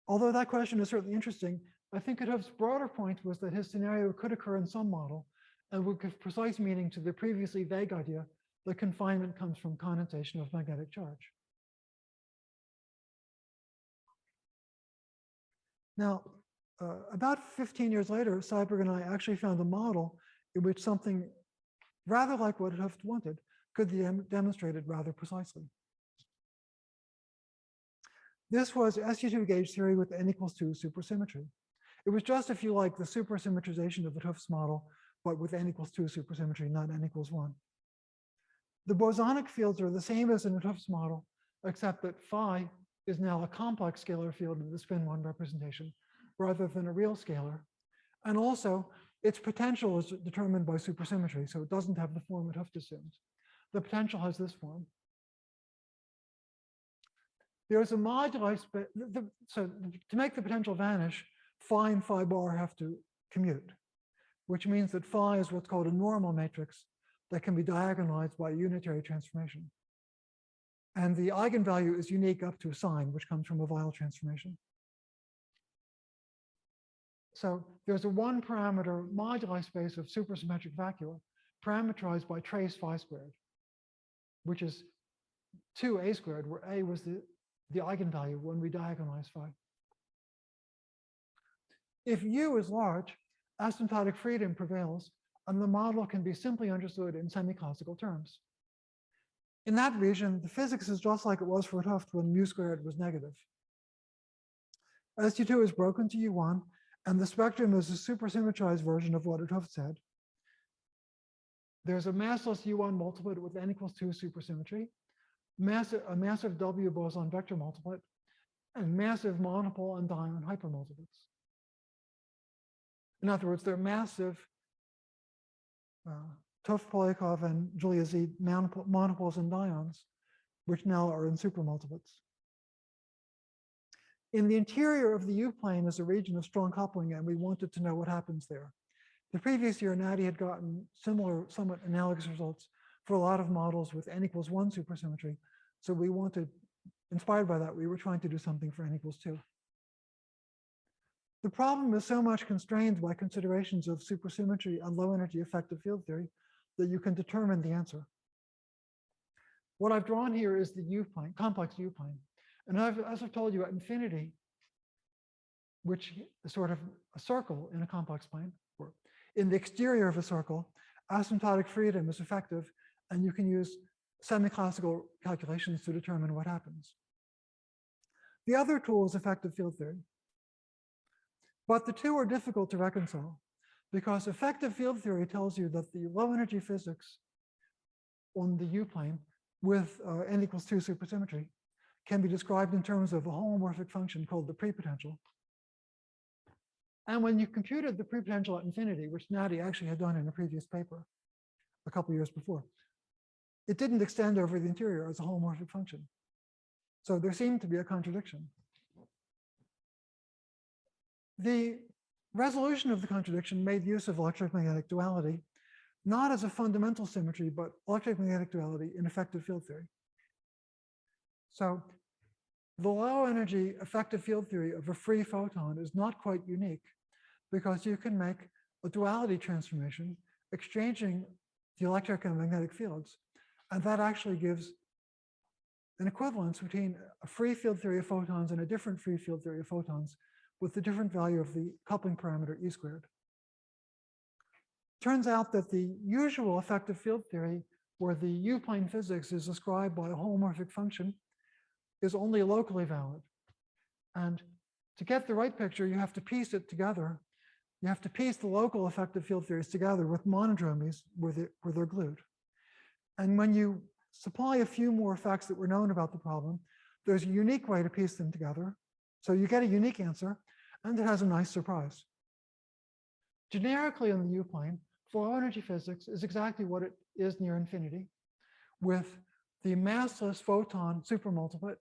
although that question is certainly interesting, I think 't Hooft's broader point was that his scenario could occur in some model and would give precise meaning to the previously vague idea that confinement comes from condensation of magnetic charge. Now, about 15 years later, Seiberg and I actually found a model in which something rather like what 't Hooft wanted could be demonstrated rather precisely. This was SU2 gauge theory with n equals 2 supersymmetry. It was just, if you like, the supersymmetrization of 't Hooft's model, but with n equals 2 supersymmetry, not n equals 1. The bosonic fields are the same as in 't Hooft's model, except that phi is now a complex scalar field in the spin 1 representation, rather than a real scalar. And also, its potential is determined by supersymmetry, so it doesn't have the form 't Hooft assumes. The potential has this form. There's a moduli space, so to make the potential vanish, phi and phi bar have to commute, which means that phi is what's called a normal matrix that can be diagonalized by a unitary transformation. And the eigenvalue is unique up to a sign, which comes from a Weyl transformation. So there's a one parameter moduli space of supersymmetric vacua parameterized by trace phi squared, which is 2a squared, where a was the eigenvalue when we diagonalize phi. If U is large, asymptotic freedom prevails, and the model can be simply understood in semi-classical terms. In that region, the physics is just like it was for 't Hooft when mu squared was negative. SU2 is broken to U1, and the spectrum is a supersymmetrized version of what 't Hooft said. There's a massless U1 multiplet with n equals 2 supersymmetry, a massive W boson vector multiplet, and massive monopole and diamond hypermultiplets. In other words, they're massive Topf-Polyakov and Julia Z monopoles and dions, which now are in supermultiplets. In the interior of the U-plane is a region of strong coupling, and we wanted to know what happens there. The previous year, Natty had gotten similar, somewhat analogous results for a lot of models with n equals 1 supersymmetry. So we wanted, inspired by that, we were trying to do something for n equals 2. The problem is so much constrained by considerations of supersymmetry and low energy effective field theory that you can determine the answer. What I've drawn here is the U-plane, complex U-plane. And as I've told you, at infinity, which is sort of a circle in a complex plane, or in the exterior of a circle, asymptotic freedom is effective, and you can use semi-classical calculations to determine what happens. The other tool is effective field theory. But the two are difficult to reconcile, because effective field theory tells you that the low energy physics on the U-plane with n equals 2 supersymmetry can be described in terms of a homomorphic function called the prepotential. And when you computed the prepotential at infinity, which Natty actually had done in a previous paper a couple years before, it didn't extend over the interior as a homomorphic function. So there seemed to be a contradiction. The resolution of the contradiction made use of electromagnetic duality, not as a fundamental symmetry, but electromagnetic duality in effective field theory. So the low energy effective field theory of a free photon is not quite unique, because you can make a duality transformation exchanging the electric and magnetic fields. And that actually gives an equivalence between a free field theory of photons and a different free field theory of photons with the different value of the coupling parameter E squared. Turns out that the usual effective field theory, where the U-plane physics is described by a homomorphic function, is only locally valid. And to get the right picture, you have to piece it together. You have to piece the local effective field theories together with monodromies where they're glued. And when you supply a few more facts that were known about the problem, there's a unique way to piece them together. So you get a unique answer, and it has a nice surprise. Generically on the U-plane, flow energy physics is exactly what it is near infinity, with the massless photon supermultiplet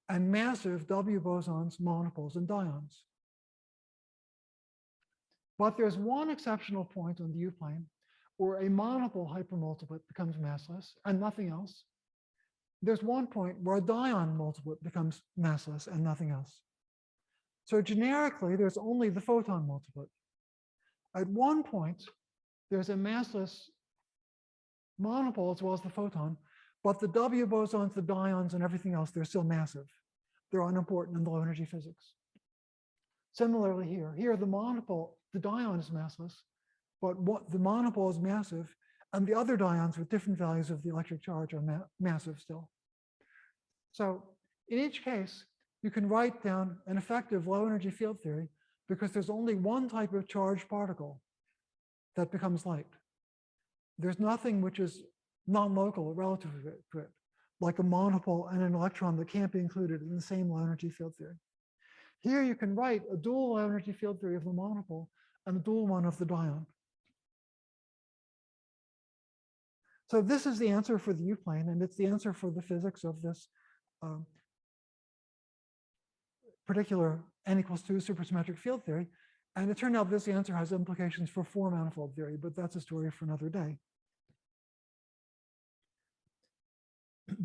and massive W bosons, monopoles, and dions. But there's one exceptional point on the U-plane where a monopole hypermultiplet becomes massless and nothing else. There's one point where a dion multiplet becomes massless and nothing else. So generically, there's only the photon multiplet. At one point, there's a massless monopole as well as the photon, but the W bosons, the dions, and everything else, they're still massive. They're unimportant in the low energy physics. Similarly here the monopole, the dion is massless, but the monopole is massive, and the other dions with different values of the electric charge are massive still. So in each case, you can write down an effective low energy field theory because there's only one type of charged particle that becomes light. There's nothing which is non-local relative to it, like a monopole and an electron that can't be included in the same low energy field theory. Here you can write a dual low energy field theory of the monopole and a dual one of the dion. So this is the answer for the U-plane, and it's the answer for the physics of this particular n=2 supersymmetric field theory. And it turned out this answer has implications for 4 manifold theory, but that's a story for another day.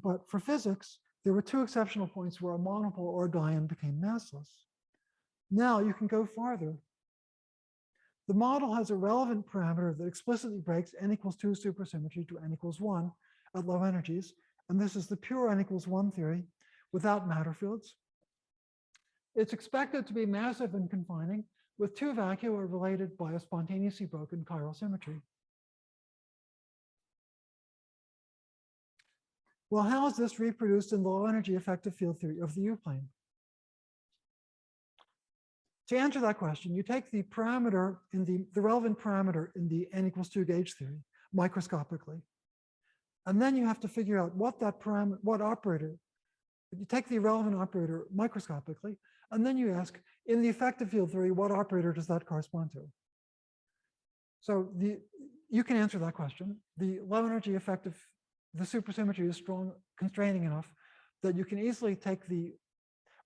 But for physics, there were 2 exceptional points where a monopole or a dion became massless. Now you can go farther. The model has a relevant parameter that explicitly breaks n=2 supersymmetry to n=1 at low energies, and this is the pure n=1 theory without matter fields. It's expected to be massive and confining, with 2 vacua related by a spontaneously broken chiral symmetry. Well, how is this reproduced in the low energy effective field theory of the U-plane? To answer that question, you take the parameter in the relevant parameter in the n=2 gauge theory microscopically. And then you have to figure out what that parameter, what operator, you take the relevant operator microscopically, and then you ask, in the effective field theory, what operator does that correspond to? So you can answer that question. The low energy effective, the supersymmetry is strong, constraining enough that you can easily take the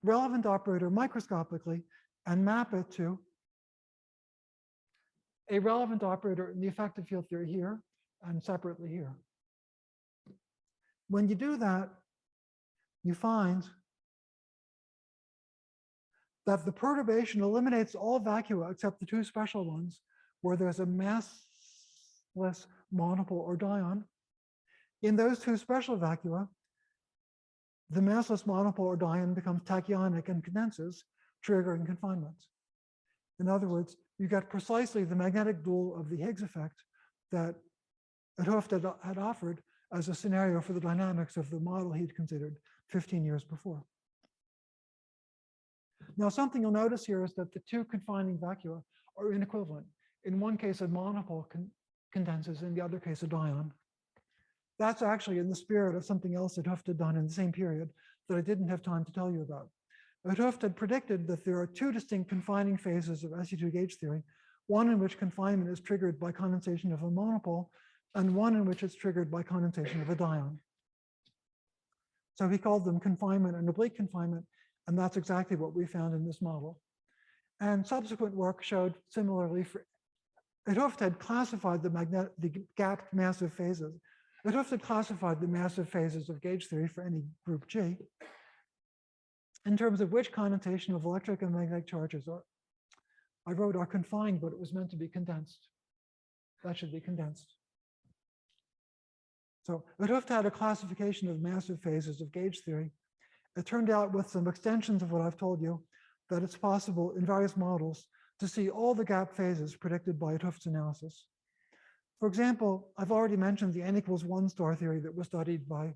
relevant operator microscopically and map it to a relevant operator in the effective field theory here and separately here. When you do that, you find that the perturbation eliminates all vacua except the 2 special ones where there's a massless monopole or dion. In those 2 special vacua, the massless monopole or dion becomes tachyonic and condenses, triggering confinement. In other words, you get precisely the magnetic dual of the Higgs effect that 't Hooft had offered as a scenario for the dynamics of the model he'd considered 15 years before. Now, something you'll notice here is that the 2 confining vacua are inequivalent. In one case, a monopole condenses, in the other case, a dion. That's actually in the spirit of something else that 't Hooft had done in the same period that I didn't have time to tell you about. 't Hooft had predicted that there are 2 distinct confining phases of SU2 gauge theory, one in which confinement is triggered by condensation of a monopole, and one in which it's triggered by condensation of a dion. So he called them confinement and oblique confinement, and that's exactly what we found in this model. And subsequent work showed similarly, 't Hooft had classified the gapped massive phases. 't Hooft had classified the massive phases of gauge theory for any group G in terms of which condensation of electric and magnetic charges I wrote are confined, but it was meant to be condensed. That should be condensed. So 't Hooft had a classification of massive phases of gauge theory. It turned out with some extensions of what I've told you that it's possible in various models to see all the gap phases predicted by 't Hooft's analysis. For example, I've already mentioned the n=1 star theory that was studied by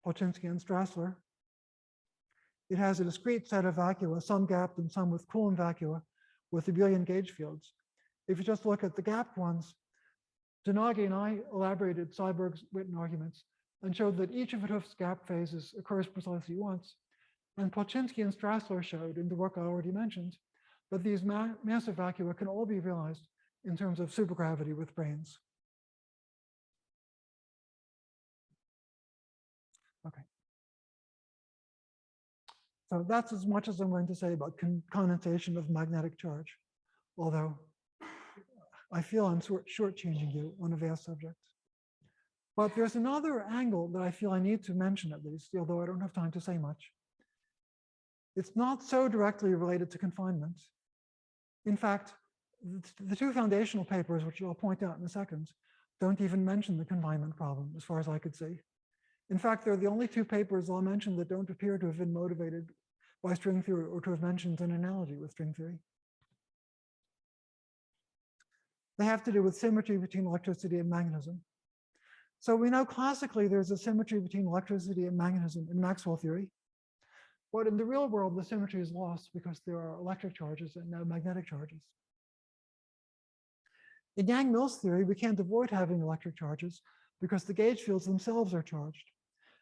Polchinski and Strassler. It has a discrete set of vacua, some gapped and some with Coulomb vacua, with abelian gauge fields. If you just look at the gapped ones, Donaghy and I elaborated Seiberg's Witten arguments and showed that each of Houff's gap phases occurs precisely once. And Polchinski and Strassler showed in the work I already mentioned that these massive vacua can all be realized in terms of supergravity with branes. Okay. So that's as much as I'm going to say about condensation of magnetic charge, although I feel I'm shortchanging you on a vast subject. But there's another angle that I feel I need to mention at least, although I don't have time to say much. It's not so directly related to confinement. In fact, the two foundational papers, which I'll point out in a second, don't even mention the confinement problem, as far as I could see. In fact, they're the only two papers I'll mention that don't appear to have been motivated by string theory or to have mentioned an analogy with string theory. They have to do with symmetry between electricity and magnetism. So we know classically there's a symmetry between electricity and magnetism in Maxwell theory. But in the real world, the symmetry is lost because there are electric charges and no magnetic charges. In Yang-Mills theory, we can't avoid having electric charges because the gauge fields themselves are charged.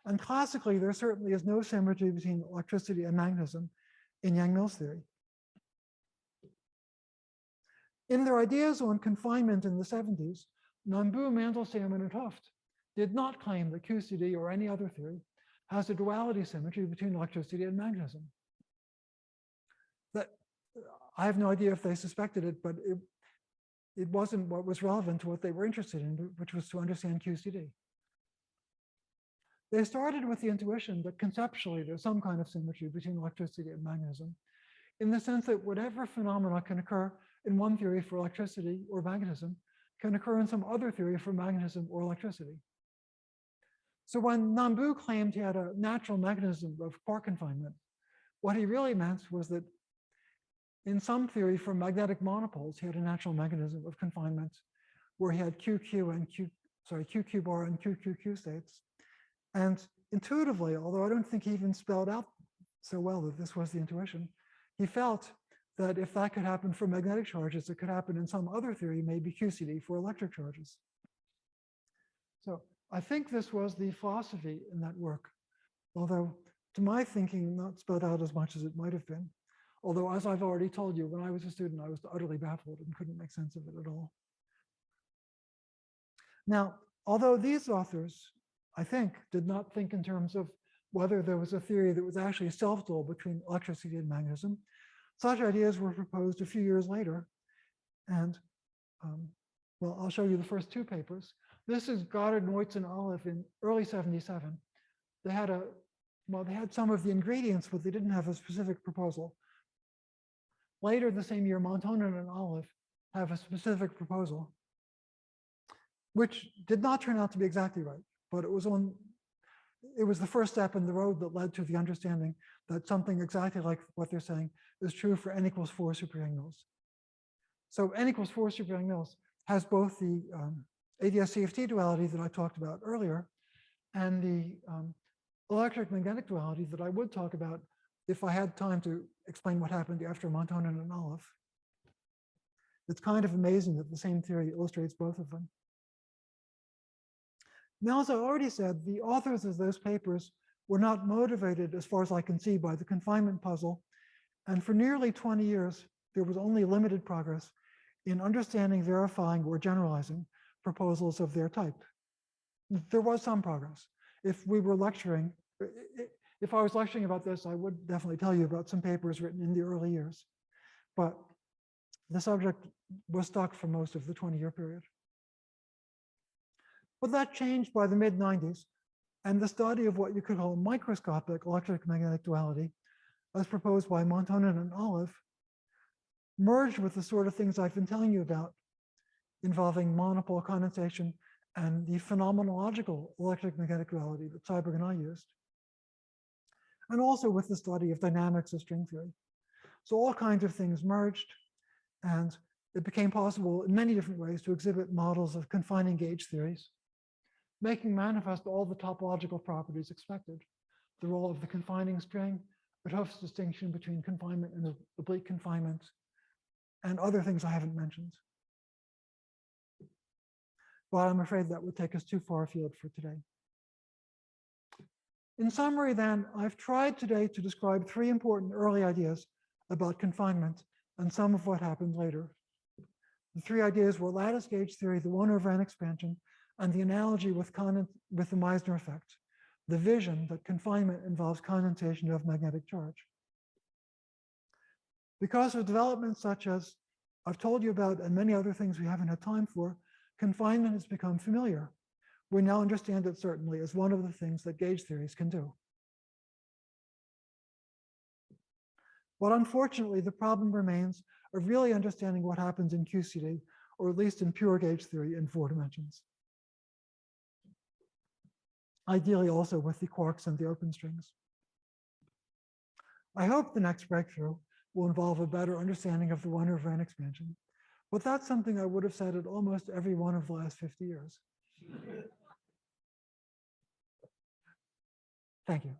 And classically, there certainly is no symmetry between electricity and magnetism in Yang-Mills theory. In their ideas on confinement in the 70s, Nambu, Mandelstam, and Houft did not claim that QCD or any other theory has a duality symmetry between electricity and magnetism. That I have no idea if they suspected it, but it wasn't what was relevant to what they were interested in, which was to understand QCD. They started with the intuition that conceptually there's some kind of symmetry between electricity and magnetism, in the sense that whatever phenomena can occur in one theory for electricity or magnetism can occur in some other theory for magnetism or electricity. So when Nambu claimed he had a natural mechanism of quark confinement, what he really meant was that in some theory for magnetic monopoles, he had a natural mechanism of confinement where he had QQ and QQ bar and QQQ states. And intuitively, although I don't think he even spelled out so well that this was the intuition, he felt that if that could happen for magnetic charges, it could happen in some other theory, maybe QCD for electric charges. So I think this was the philosophy in that work, although to my thinking, not spelled out as much as it might have been. Although, as I've already told you, when I was a student, I was utterly baffled and couldn't make sense of it at all. Now, although these authors, I think, did not think in terms of whether there was a theory that was actually self-dual between electricity and magnetism, such ideas were proposed a few years later. And, well, I'll show you the first two papers. This is Goddard, Witten, and Olive in early 77. They had they had some of the ingredients, but they didn't have a specific proposal. Later the same year, Montonen and Olive have a specific proposal, which did not turn out to be exactly right, but it was the first step in the road that led to the understanding that something exactly like what they're saying is true for n equals 4 super-Yang mills. So n equals 4 super-Yang mills has both the ADS-CFT duality that I talked about earlier and the electric magnetic duality that I would talk about if I had time to explain what happened after Montonen and Olive. It's kind of amazing that the same theory illustrates both of them. Now, as I already said, the authors of those papers were not motivated, as far as I can see, by the confinement puzzle. And for nearly 20 years, there was only limited progress in understanding, verifying, or generalizing proposals of their type. There was some progress. If we were lecturing, if I was lecturing about this, I would definitely tell you about some papers written in the early years. But the subject was stuck for most of the 20-year period. But that changed by the mid-90s, and the study of what you could call microscopic electric magnetic duality, as proposed by Montonen and Olive, merged with the sort of things I've been telling you about, involving monopole condensation and the phenomenological electric magnetic duality that Seiberg and I used, and also with the study of dynamics of string theory. So all kinds of things merged, and it became possible in many different ways to exhibit models of confining gauge theories, making manifest all the topological properties expected, the role of the confining string, Houff's distinction between confinement and oblique confinement, and other things I haven't mentioned. But I'm afraid that would take us too far afield for today. In summary, then, I've tried today to describe three important early ideas about confinement and some of what happened later. The three ideas were lattice gauge theory, the 1/n expansion, and the analogy with the Meissner effect, the vision that confinement involves condensation of magnetic charge. Because of developments such as I've told you about and many other things we haven't had time for, confinement has become familiar. We now understand it certainly as one of the things that gauge theories can do. But unfortunately, the problem remains of really understanding what happens in QCD, or at least in pure gauge theory in 4 dimensions. Ideally also with the quarks and the open strings. I hope the next breakthrough will involve a better understanding of the 1/n expansion, but that's something I would have said at almost every one of the last 50 years. Thank you.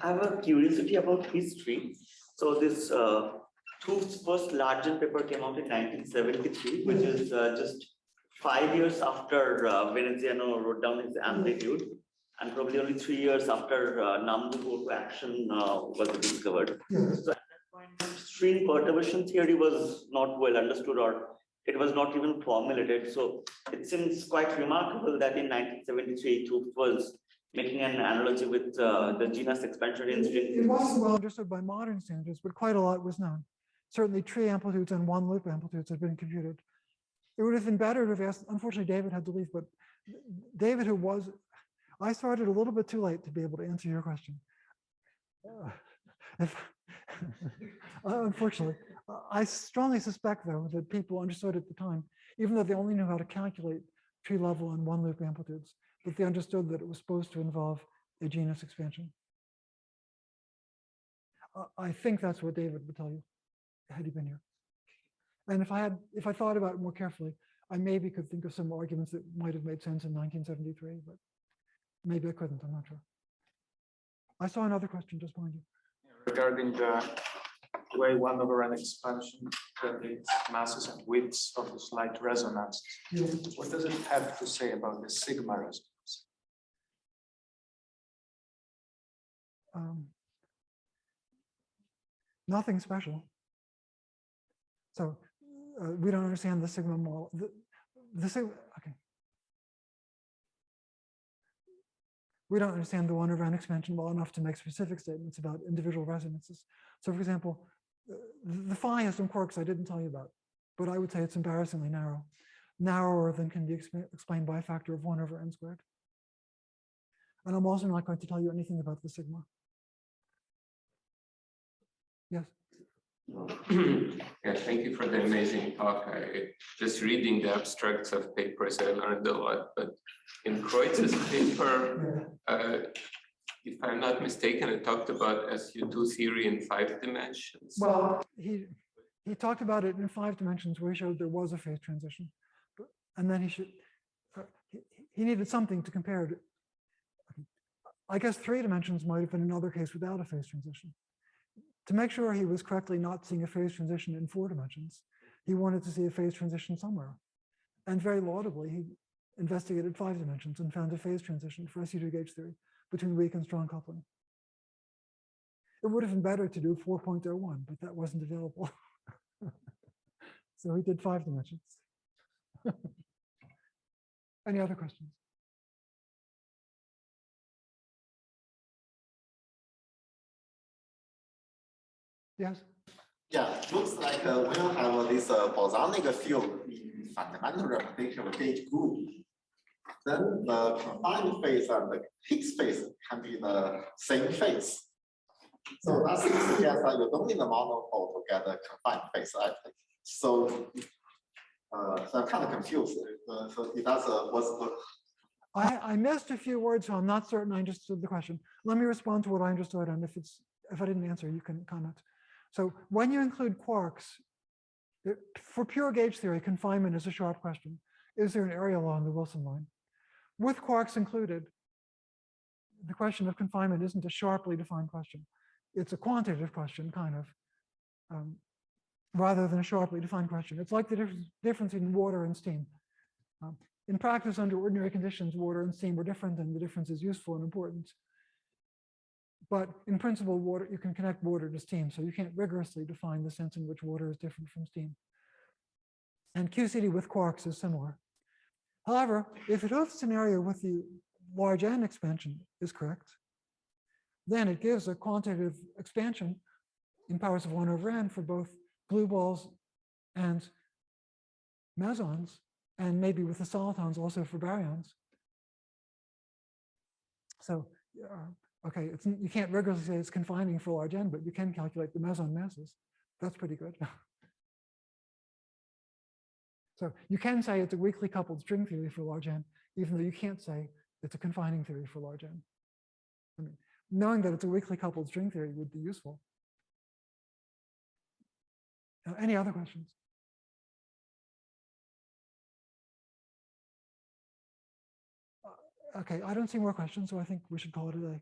I have a curiosity about history. So this Thooft's first Largen paper came out in 1973, which is just 5 years after Veneziano wrote down his amplitude, and probably only 3 years after Nambu go to action was discovered. So at that point, string perturbation theory was not well understood, or it was not even formulated. So it seems quite remarkable that in 1973, Thooft was making an analogy with the genus expansion in string. It wasn't well understood by modern standards, but quite a lot was known. Certainly tree amplitudes and one loop amplitudes have been computed. It would have been better to have asked, unfortunately David had to leave, but David, I started a little bit too late to be able to answer your question. Unfortunately, I strongly suspect though that people understood at the time, even though they only knew how to calculate tree level and one loop amplitudes, but they understood that it was supposed to involve a genus expansion. I think that's what David would tell you had he been here. And if I thought about it more carefully, I maybe could think of some arguments that might have made sense in 1973, but maybe I couldn't, I'm not sure. I saw another question just behind you. Regarding the way 1/n expansion predicts masses and widths of the slight resonance, what does it have to say about the sigma resonance? Nothing special. So we don't understand the sigma model. The sigma, okay. We don't understand the 1/n expansion well enough to make specific statements about individual resonances. So for example, the phi has some quirks I didn't tell you about, but I would say it's embarrassingly narrow. Narrower than can be explained by a factor of 1/n². And I'm also not going to tell you anything about the sigma. Yes. Yeah, thank you for the amazing talk. Just reading the abstracts of papers, I learned a lot. But in Kreutz's paper, if I'm not mistaken, it talked about SU2 theory in 5 dimensions. Well, he talked about it in 5 dimensions where he showed there was a phase transition, and then he needed something to compare it. I guess 3 dimensions might have been another case without a phase transition. To make sure he was correctly not seeing a phase transition in 4 dimensions, he wanted to see a phase transition somewhere. And very laudably, he investigated 5 dimensions and found a phase transition for SU2 gauge theory between weak and strong coupling. It would have been better to do 4.01, but that wasn't available. So he did 5 dimensions. Any other questions? Yes. Yeah, looks like we'll have this bosonic field in fundamental representation of gauge group. Then the confined phase and the Higgs phase can be the same phase. So that suggests that you don't need a monopole to get a confined phase. So I'm kind of confused. So that's what's the. I missed a few words, so I'm not certain I understood the question. Let me respond to what I understood, and if I didn't answer, you can comment. So when you include quarks, for pure gauge theory, confinement is a sharp question. is there an area along the Wilson line? With quarks included, the question of confinement isn't a sharply defined question. It's a quantitative question, kind of, rather than a sharply defined question. It's like the difference in water and steam. In practice, under ordinary conditions, water and steam are different, and the difference is useful and important. But in principle, water, you can connect water to steam, so you can't rigorously define the sense in which water is different from steam. And QCD with quarks is similar. However, if the Hooft scenario with the large N expansion is correct, then it gives a quantitative expansion in powers of 1 over n for both blue balls and mesons, and maybe with the solitons also for baryons. So, okay, you can't rigorously say it's confining for large N, but you can calculate the meson masses. That's pretty good. So you can say it's a weakly coupled string theory for large N, even though you can't say it's a confining theory for large N. I mean, knowing that it's a weakly coupled string theory would be useful. Any other questions? Okay, I don't see more questions, so I think we should call it a day.